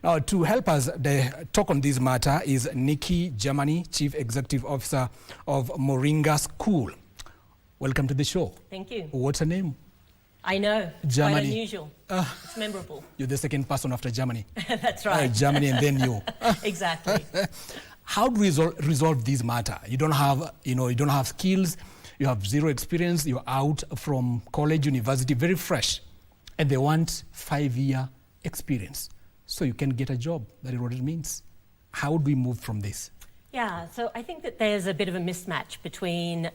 Now, to help us talk on this matter is Nikki Germany, Chief Executive Officer of Moringa School. Welcome to the show. Thank you. What's her name? I know. Germany. Quite unusual. It's memorable. You're the second person after Germany. That's right. Germany and then you. Exactly. How do we resolve this matter? You don't have, you don't have skills. You have zero experience, you're out from college, university, very fresh, and they want 5-year experience. So you can get a job. That is what it means. How do we move from this? Yeah, so I think that there's a bit of a mismatch between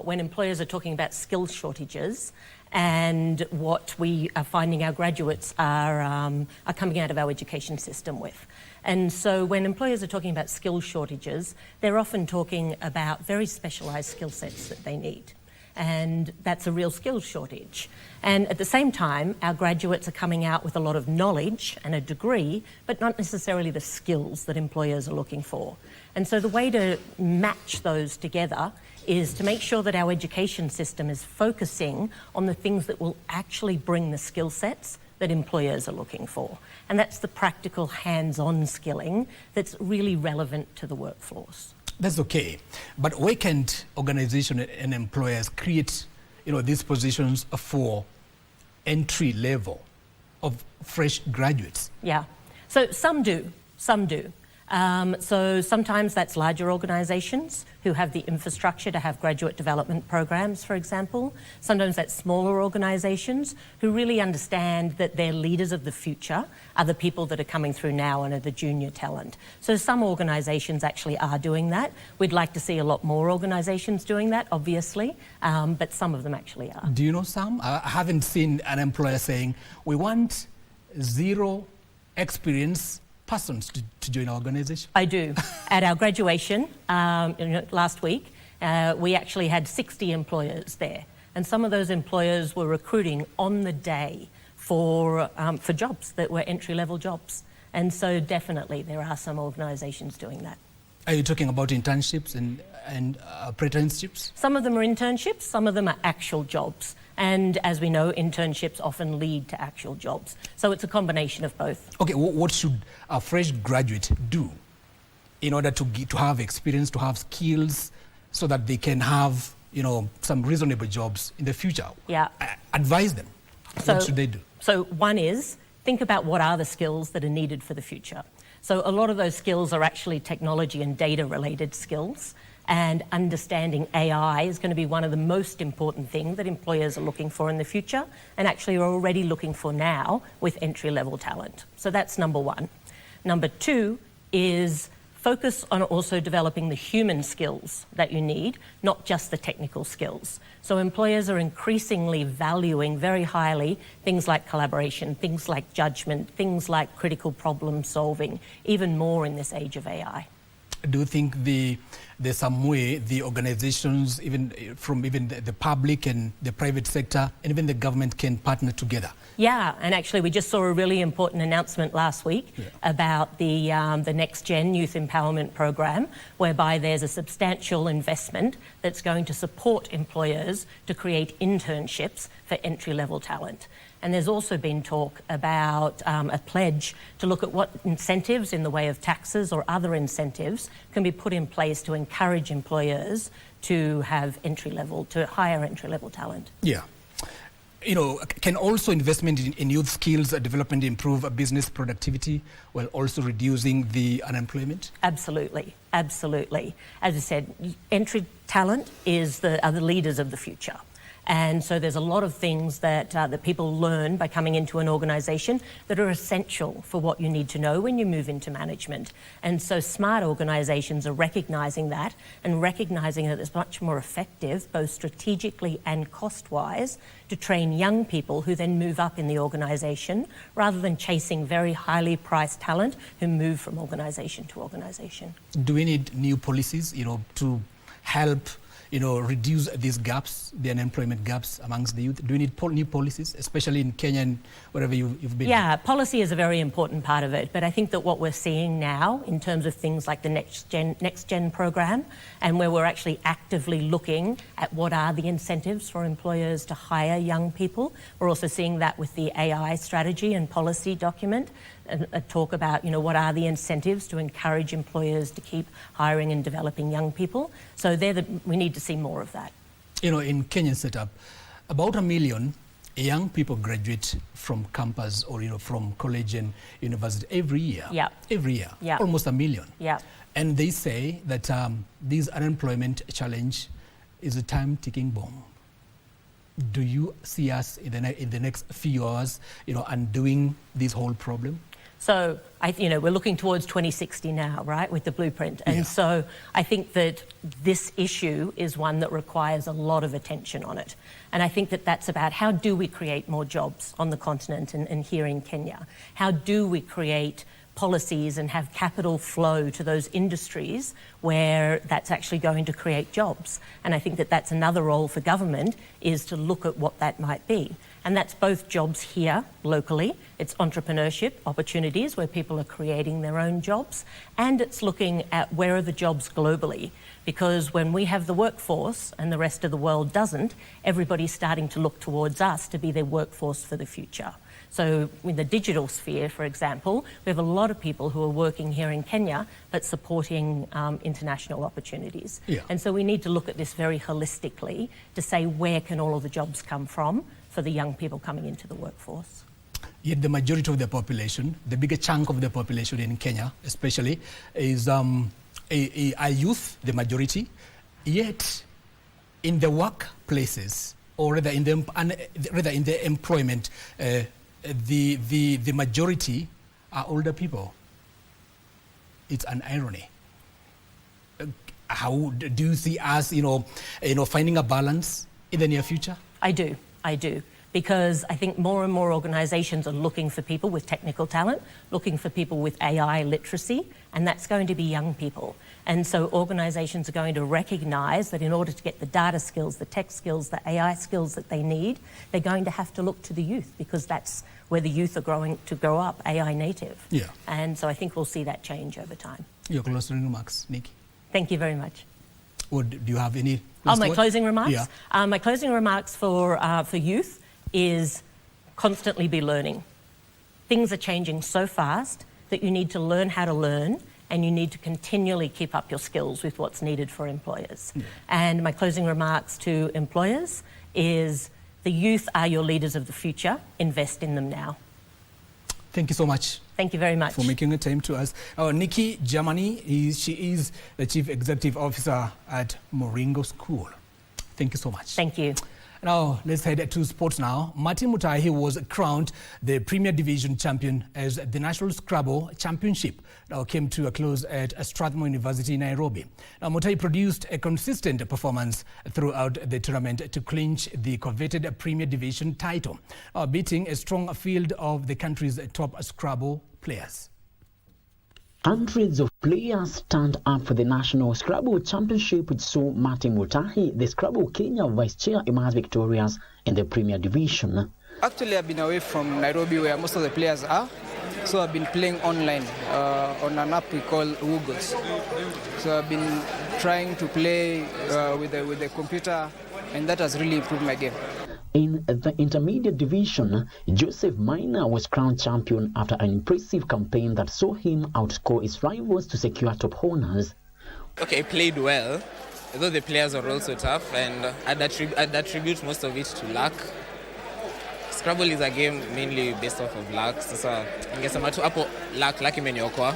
when employers are talking about skill shortages and what we are finding our graduates are coming out of our education system with. And so when employers are talking about skill shortages, they're often talking about very specialised skill sets that they need. And that's a real skills shortage. And at the same time, our graduates are coming out with a lot of knowledge and a degree, but not necessarily the skills that employers are looking for. And so the way to match those together is to make sure that our education system is focusing on the things that will actually bring the skill sets that employers are looking for. And that's the practical hands-on skilling that's really relevant to the workforce. That's okay. But why can't organizations and employers create, these positions for entry level of fresh graduates? Yeah. So some do. So sometimes that's larger organisations who have the infrastructure to have graduate development programs, for example. Sometimes that's smaller organisations who really understand that their leaders of the future are the people that are coming through now and are the junior talent. So some organisations actually are doing that. We'd like to see a lot more organisations doing that, obviously, but some of them actually are. Do you know some? I haven't seen an employer saying, we want zero experience persons to join our organization? I do. At our graduation last week, we actually had 60 employers there. And some of those employers were recruiting on the day for jobs that were entry-level jobs. And so definitely there are some organisations doing that. Are you talking about internships and apprenticeships? Some of them are internships, some of them are actual jobs. And as we know, internships often lead to actual jobs. So it's a combination of both. Okay, what should a fresh graduate do in order to have experience, to have skills, so that they can have, some reasonable jobs in the future? Yeah. Advise them. What should they do? So one is, think about what are the skills that are needed for the future. So a lot of those skills are actually technology and data related skills, and understanding AI is going to be one of the most important things that employers are looking for in the future, and actually are already looking for now with entry-level talent. So that's number one. Number two is focus on also developing the human skills that you need, not just the technical skills. So employers are increasingly valuing very highly things like collaboration, things like judgment, things like critical problem solving, even more in this age of AI. Do you think there's some way the organizations, even the public and the private sector, and even the government can partner together? Yeah, and actually we just saw a really important announcement last week about the Next Gen Youth Empowerment Program, whereby there's a substantial investment that's going to support employers to create internships for entry-level talent. And there's also been talk about a pledge to look at what incentives in the way of taxes or other incentives can be put in place to encourage employers to have to hire entry-level talent. Yeah. Can also investment in youth skills development improve business productivity while also reducing the unemployment? Absolutely, absolutely. As I said, entry talent are the leaders of the future. And so there's a lot of things that people learn by coming into an organisation that are essential for what you need to know when you move into management. And so smart organisations are recognising that and recognising that it's much more effective, both strategically and cost-wise, to train young people who then move up in the organisation rather than chasing very highly priced talent who move from organisation to organisation. Do we need new policies, to help reduce these gaps, the unemployment gaps amongst the youth? Do we need new policies, especially in Kenya and wherever you've been? Yeah, policy is a very important part of it, but I think that what we're seeing now in terms of things like the Next Gen program, and where we're actually actively looking at what are the incentives for employers to hire young people, we're also seeing that with the AI strategy and policy document, a talk about what are the incentives to encourage employers to keep hiring and developing young people. So we need to see more of that. In Kenyan setup, about 1 million young people graduate from campus or from college and university every year. Yeah. Every year. Yeah. Almost 1 million. Yeah. And they say that this unemployment challenge is a time-ticking bomb. Do you see us in the next few hours, undoing this whole problem? So, we're looking towards 2060 now, right, with the blueprint. And so I think that this issue is one that requires a lot of attention on it. And I think that that's about how do we create more jobs on the continent and here in Kenya? How do we create policies and have capital flow to those industries where that's actually going to create jobs? And I think that that's another role for government, is to look at what that might be. And that's both jobs here locally, it's entrepreneurship opportunities where people are creating their own jobs, and it's looking at where are the jobs globally. Because when we have the workforce and the rest of the world doesn't, everybody's starting to look towards us to be their workforce for the future. So in the digital sphere, for example, we have a lot of people who are working here in Kenya but supporting international opportunities. Yeah. And so we need to look at this very holistically to say where can all of the jobs come from for the young people coming into the workforce. Yet the majority of the population, the bigger chunk of the population in Kenya especially, is a youth, the majority. Yet in the workplaces, or rather in the employment, the majority are older people. It's an irony. How do you see us, finding a balance in the near future? I do. because I think more and more organisations are looking for people with technical talent, looking for people with AI literacy, and that's going to be young people. And so organisations are going to recognise that in order to get the data skills, the tech skills, the AI skills that they need, they're going to have to look to the youth, because that's where the youth are growing to grow up AI native. Yeah. And so I think we'll see that change over time. Your closing remarks, Nikki. Thank you very much. Or do you have any my closing remarks? Yeah. My closing remarks for youth is constantly be learning. Things are changing so fast that you need to learn how to learn, and you need to continually keep up your skills with what's needed for employers. Yeah. And my closing remarks to employers is the youth are your leaders of the future. Invest in them now. Thank you so much. Thank you very much. For making a time to us. Nikki Germany, she is the Chief Executive Officer at Moringo School. Thank you so much. Thank you. Now, let's head to sports now. Martin Mutahi was crowned the Premier Division champion as the National Scrabble Championship now came to a close at Strathmore University in Nairobi. Now, Mutahi produced a consistent performance throughout the tournament to clinch the coveted Premier Division title, beating a strong field of the country's top Scrabble players. Hundreds of players turned up for the National Scrabble Championship, which saw Martin Mutahi, the Scrabble Kenya Vice Chair, emerge victorious in the Premier Division. Actually, I've been away from Nairobi, where most of the players are, so I've been playing online on an app we call Woogles. So I've been trying to play with the computer, and that has really improved my game. In the intermediate division, Joseph Maina was crowned champion after an impressive campaign that saw him outscore his rivals to secure top honors. Okay, I played well, although the players were also tough, and I'd attribute most of it to luck. Scrabble is a game mainly based off of luck, so ningesema tu hapo luck imeniokoa.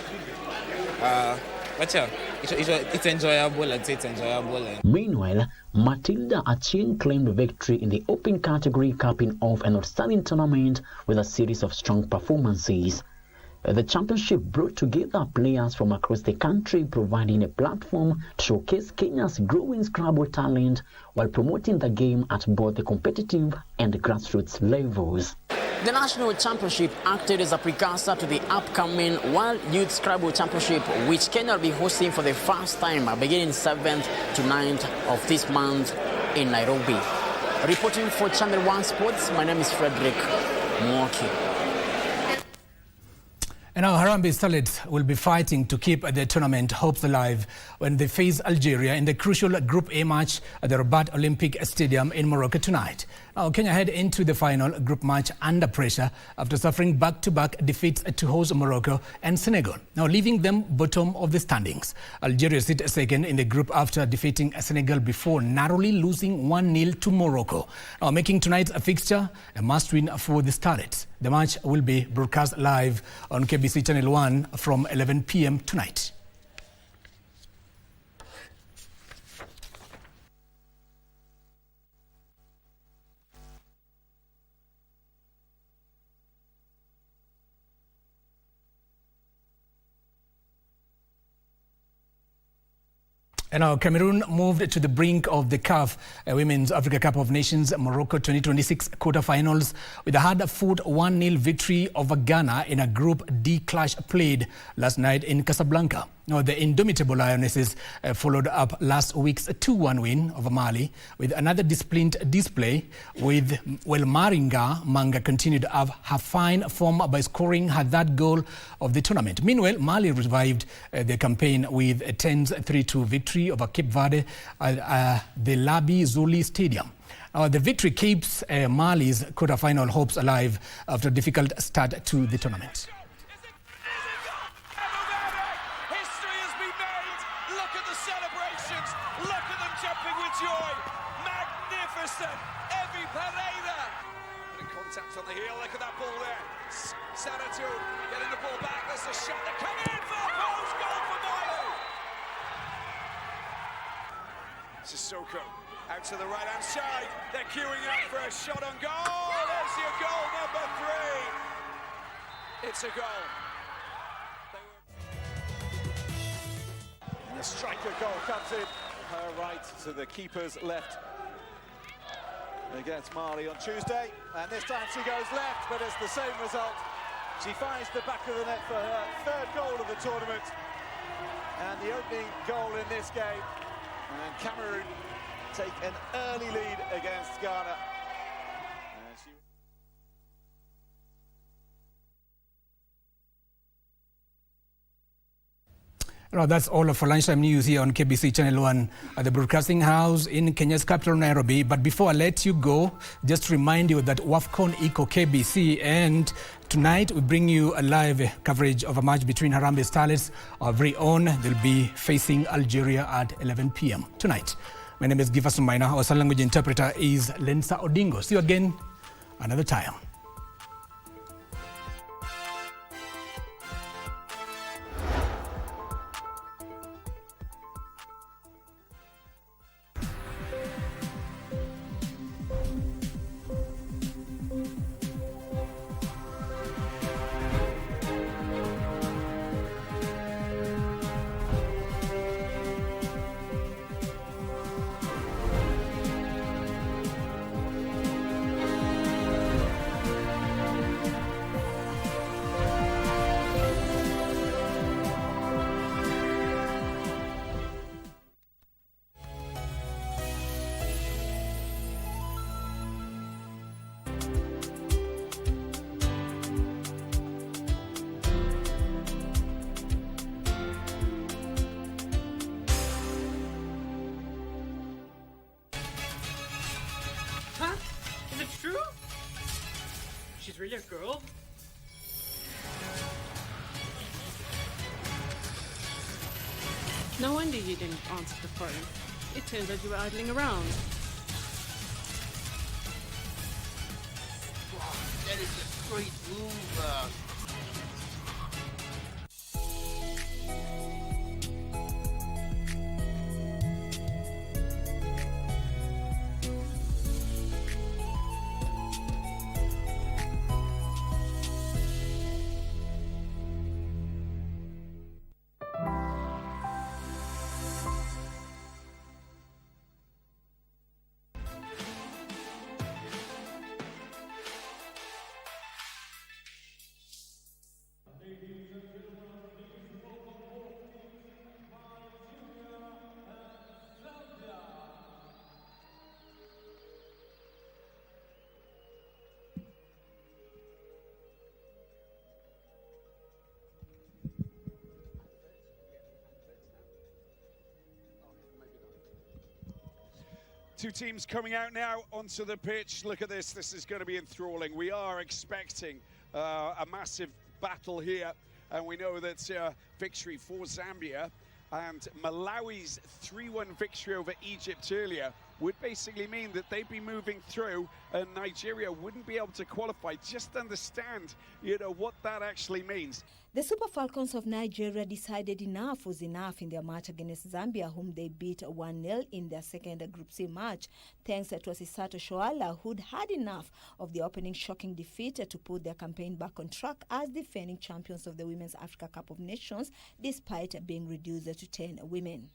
But yeah, it's enjoyable. I'd say it's enjoyable. Meanwhile, Matilda Achieng claimed victory in the open category, capping off an outstanding tournament with a series of strong performances. The championship brought together players from across the country, providing a platform to showcase Kenya's growing Scrabble talent while promoting the game at both the competitive and grassroots levels. The National Championship acted as a precursor to the upcoming World Youth Scrabble Championship, which Kenya will be hosting for the first time beginning 7th to 9th of this month in Nairobi. Reporting for Channel 1 Sports, my name is Frederick Mwoki. And now Harambee Starlets will be fighting to keep the tournament hopes alive when they face Algeria in the crucial Group A match at the Rabat Olympic Stadium in Morocco tonight. Now Kenya head into the final group match under pressure after suffering back-to-back defeats to host Morocco and Senegal, now leaving them bottom of the standings. Algeria sit second in the group after defeating Senegal before narrowly losing 1-0 to Morocco, now making tonight's fixture a must-win for the Starlets. The match will be broadcast live on KBC Channel 1 from 11 p.m. tonight. And now Cameroon moved to the brink of the CAF Women's Africa Cup of Nations Morocco 2026 quarterfinals with a hard-fought 1-0 victory over Ghana in a Group D clash played last night in Casablanca. Now, the indomitable Lionesses followed up last week's 2-1 win over Mali with another disciplined display with Manga continued to have her fine form by scoring her third goal of the tournament. Meanwhile, Mali revived their campaign with a 10-3-2 victory over Cape Verde at the Labi Zuli Stadium. The victory keeps Mali's quarterfinal hopes alive after a difficult start to the tournament. Sissoko out to the right-hand side. They're queuing up for a shot on goal. There's your goal number 3. It's a goal. And the striker goal comes in. Her right to the keeper's left. against Mali on Tuesday, and this time she goes left, but it's the same result. She finds the back of the net for her third goal of the tournament, and the opening goal in this game. And Cameroon take an early lead against Ghana. Well, that's all for Lunchtime News here on KBC Channel 1 at the Broadcasting House in Kenya's capital, Nairobi. But before I let you go, just to remind you that WAFCON Eco KBC, and tonight we bring you a live coverage of a match between Harambee Starlets, our very own. They'll be facing Algeria at 11 p.m. tonight. My name is Giverson Maina. Our sign language interpreter is Lensa Odingo. See you again another time. Huh? Is it true? She's really a girl? No wonder you didn't answer the phone. It turns out you were idling around. Wow, that is a great move. Two teams coming out now onto the pitch. Look at this. This is going to be enthralling. We are expecting a massive battle here. And we know that victory for Zambia and Malawi's 3-1 victory over Egypt earlier would basically mean that they'd be moving through and Nigeria wouldn't be able to qualify. Just understand, what that actually means. The Super Falcons of Nigeria decided enough was enough in their match against Zambia, whom they beat 1-0 in their second Group C match, thanks to Asisato Shoala, who'd had enough of the opening shocking defeat to put their campaign back on track as defending champions of the Women's Africa Cup of Nations, despite being reduced to 10 women.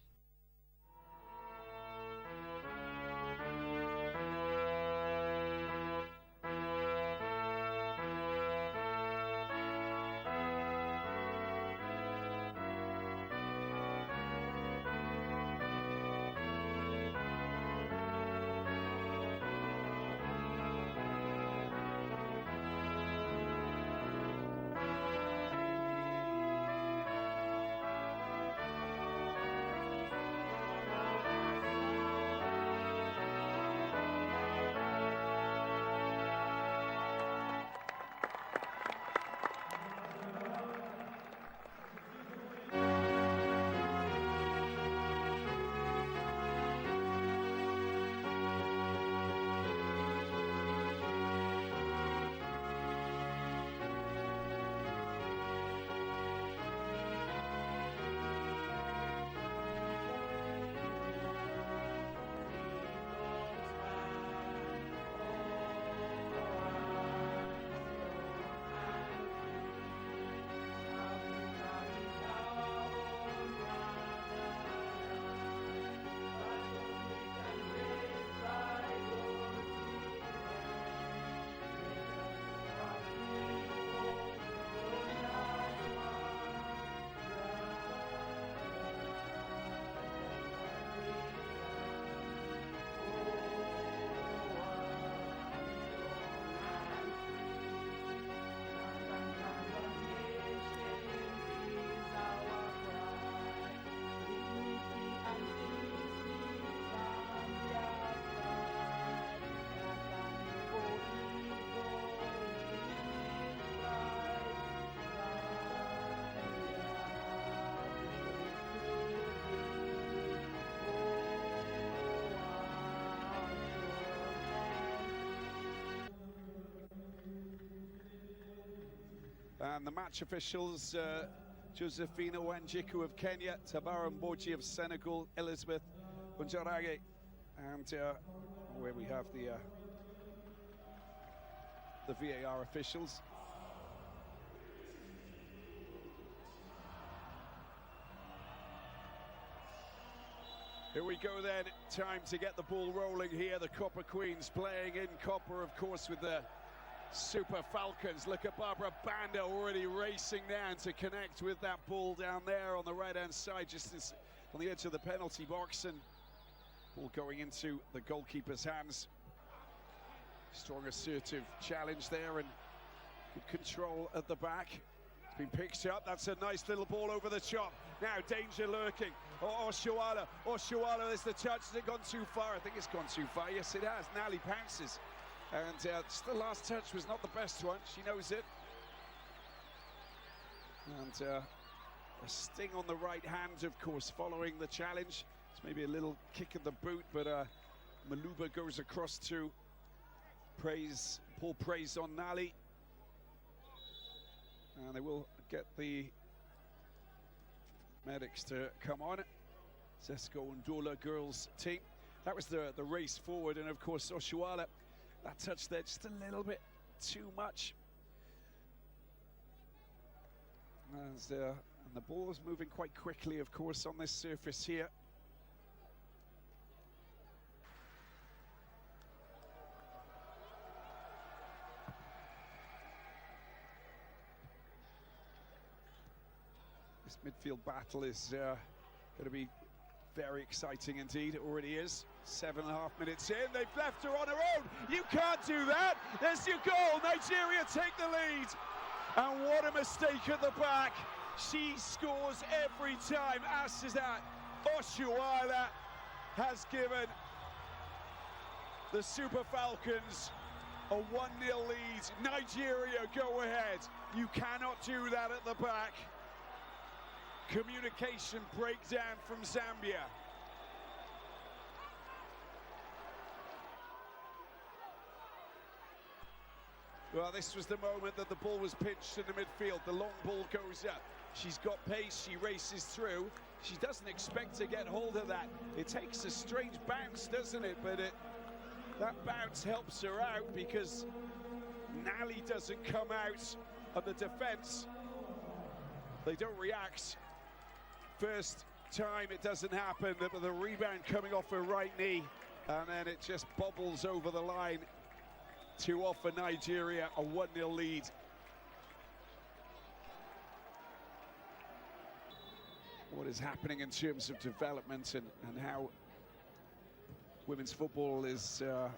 And the match officials, Josephina Wanjiku of Kenya, Tabara Mboji of Senegal, Elizabeth Bunjarage, and where we have the VAR officials. Here we go then, time to get the ball rolling here. The Copper Queens playing in Copper, of course, with the Super Falcons. Look at Barbara Banda already racing down to connect with that ball down there on the right-hand side, just on the edge of the penalty box, and ball going into the goalkeeper's hands. Strong assertive challenge there and good control at the back. It's been picked up. That's a nice little ball over the top. Now danger lurking. Oshuala, there's the touch. Has it gone too far? I think it's gone too far. Yes, it has. Nally pounces. And just the last touch was not the best one. She knows it. And a sting on the right hand, of course, following the challenge. It's maybe a little kick in the boot, but Maluba goes across to pour praise on Nally. And they will get the medics to come on. Zesco and Dola girls team. That was the race forward, and of course Oshuala, that touch there just a little bit too much. And the ball is moving quite quickly, of course, on this surface here. This midfield battle is going to be very exciting indeed. It already is. 7.5 minutes in. They've left her on her own. You can't do that. There's your goal. Nigeria take the lead. And what a mistake at the back. She scores every time. Asizat Oshuala has given the Super Falcons a 1-0 lead. Nigeria go ahead. You cannot do that at the back. Communication breakdown from Zambia. Well, this was the moment that the ball was pitched in the midfield. The long ball goes up. She's got pace, she races through. She doesn't expect to get hold of that. It takes a strange bounce, doesn't it? But that bounce helps her out because Nally doesn't come out of the defence. They don't react. First time it doesn't happen, but the rebound coming off her right knee, and then it just bobbles over the line to offer Nigeria a 1-0 lead. What is happening in terms of development and how women's football is oh,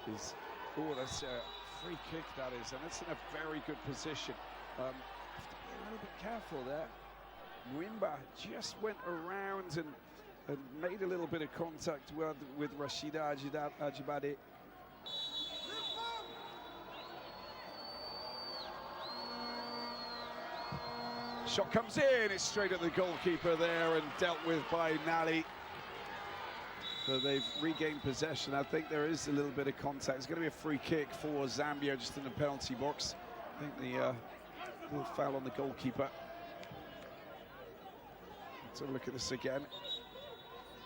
that's a free kick, that is, and it's in a very good position. Have to be a little bit careful there. Mwimba just went around and made a little bit of contact with Rashida Ajibade. Shot comes in, it's straight at the goalkeeper there and dealt with by Nally. So they've regained possession. I think there is a little bit of contact. It's going to be a free kick for Zambia just in the penalty box. I think the little foul on the goalkeeper. Let's have a look at this again.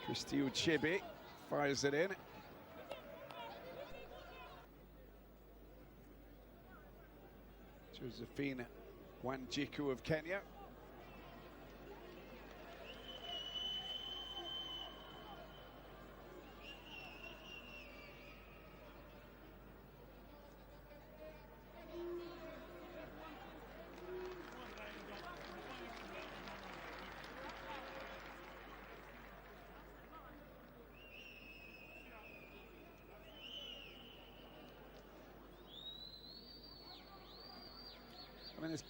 Christy Uchibi fires it in. Josephine Wanjiku of Kenya. I mean, there's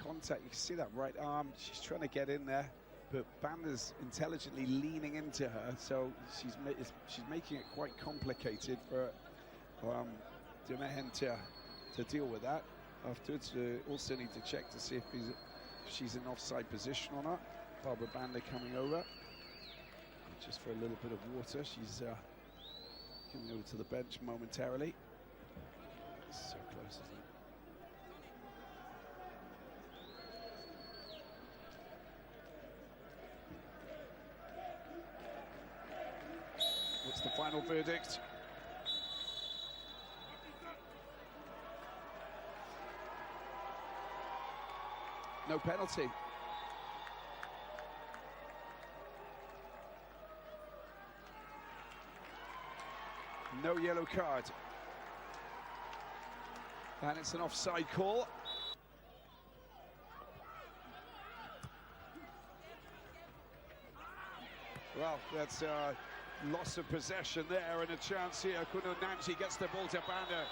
contact. You can see that right arm. She's trying to get in there, but Banda's intelligently leaning into her, so she's making it quite complicated for Dumehen to deal with that. Afterwards, also need to check to see if she's in offside position or not. Barbara Banda coming over, just for a little bit of water. She's coming over to the bench momentarily. So close, isn't it? final verdict. No penalty. No yellow card. And it's an offside call. Well, that's a loss of possession there and a chance here. Kuno Nanji gets the ball to Banda.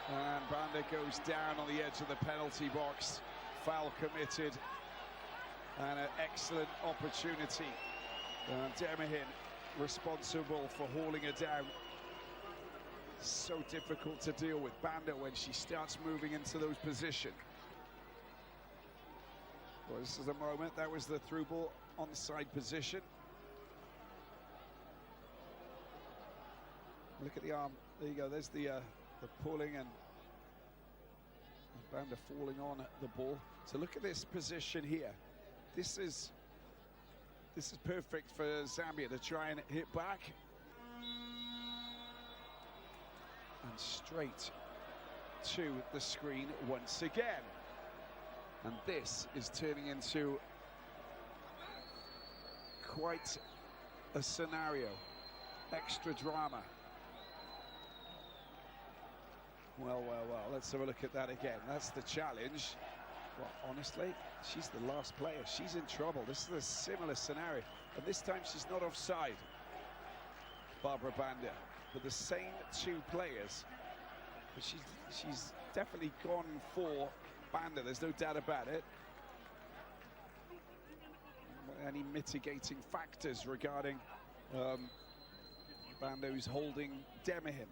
And Banda goes down on the edge of the penalty box. Foul committed. And an excellent opportunity. Demahin responsible for hauling her down. So difficult to deal with Banda when she starts moving into those positions. Well, this is the moment. That was the through ball onside position. Look at the arm. There you go. There's the pulling and Banda falling on the ball. So look at this position here. This is perfect for Zambia to try and hit back. And straight to the screen once again. And this is turning into quite a scenario. Extra drama. Well, let's have a look at that again. That's the challenge. Well, honestly, she's the last player. She's in trouble. This is a similar scenario. And this time she's not offside. Barbara Banda. But the same two players. But she's definitely gone for Banda. There's no doubt about it. Any mitigating factors regarding Banda who's holding Demahin?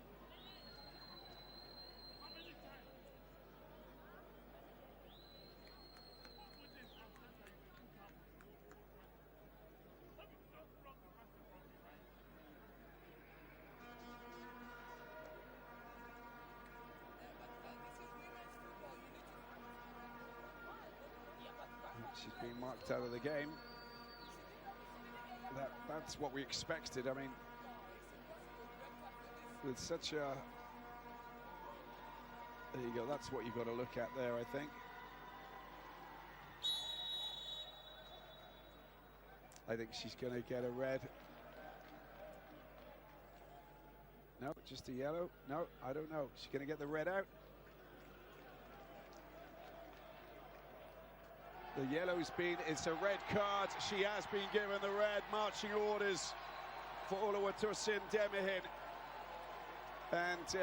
She's been marked out of the game. That's what we expected. I mean, with such a... There you go, that's what you've got to look at there, I think. I think she's going to get a red. No, just a yellow. No, I don't know. She's going to get the red out. The yellow's been, it's a red card. She has been given the red. Marching orders for Oluwatosin Demahin. And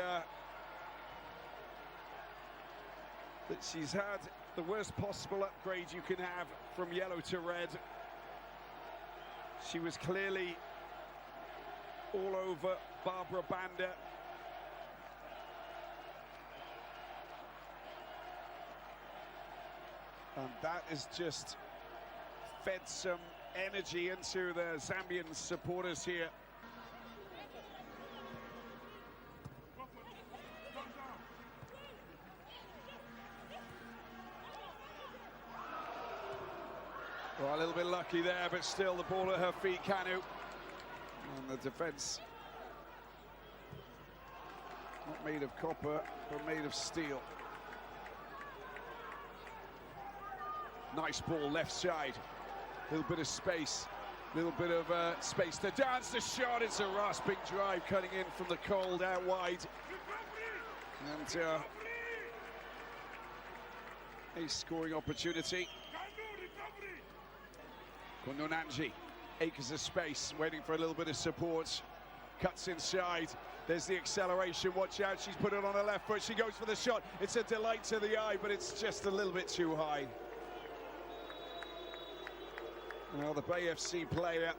that she's had the worst possible upgrade you can have from yellow to red. She was clearly all over Barbara Banda. And that has just fed some energy into the Zambian supporters here. Well, a little bit lucky there, but still the ball at her feet, Kanu. And the defence, not made of copper, but made of steel. Nice ball, left side. Little bit of space. Little bit of space to dance. The shot, it's a rasping drive cutting in from the cold out wide. And a scoring opportunity. Kundonanji, acres of space, waiting for a little bit of support. Cuts inside. There's the acceleration. Watch out, she's put it on her left foot. She goes for the shot. It's a delight to the eye, but it's just a little bit too high. Well, the Bay FC player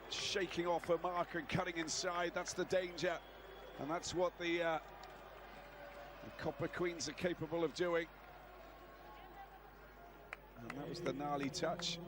shaking off her marker and cutting inside. That's the danger. And that's what the Copper Queens are capable of doing. And that was the gnarly touch.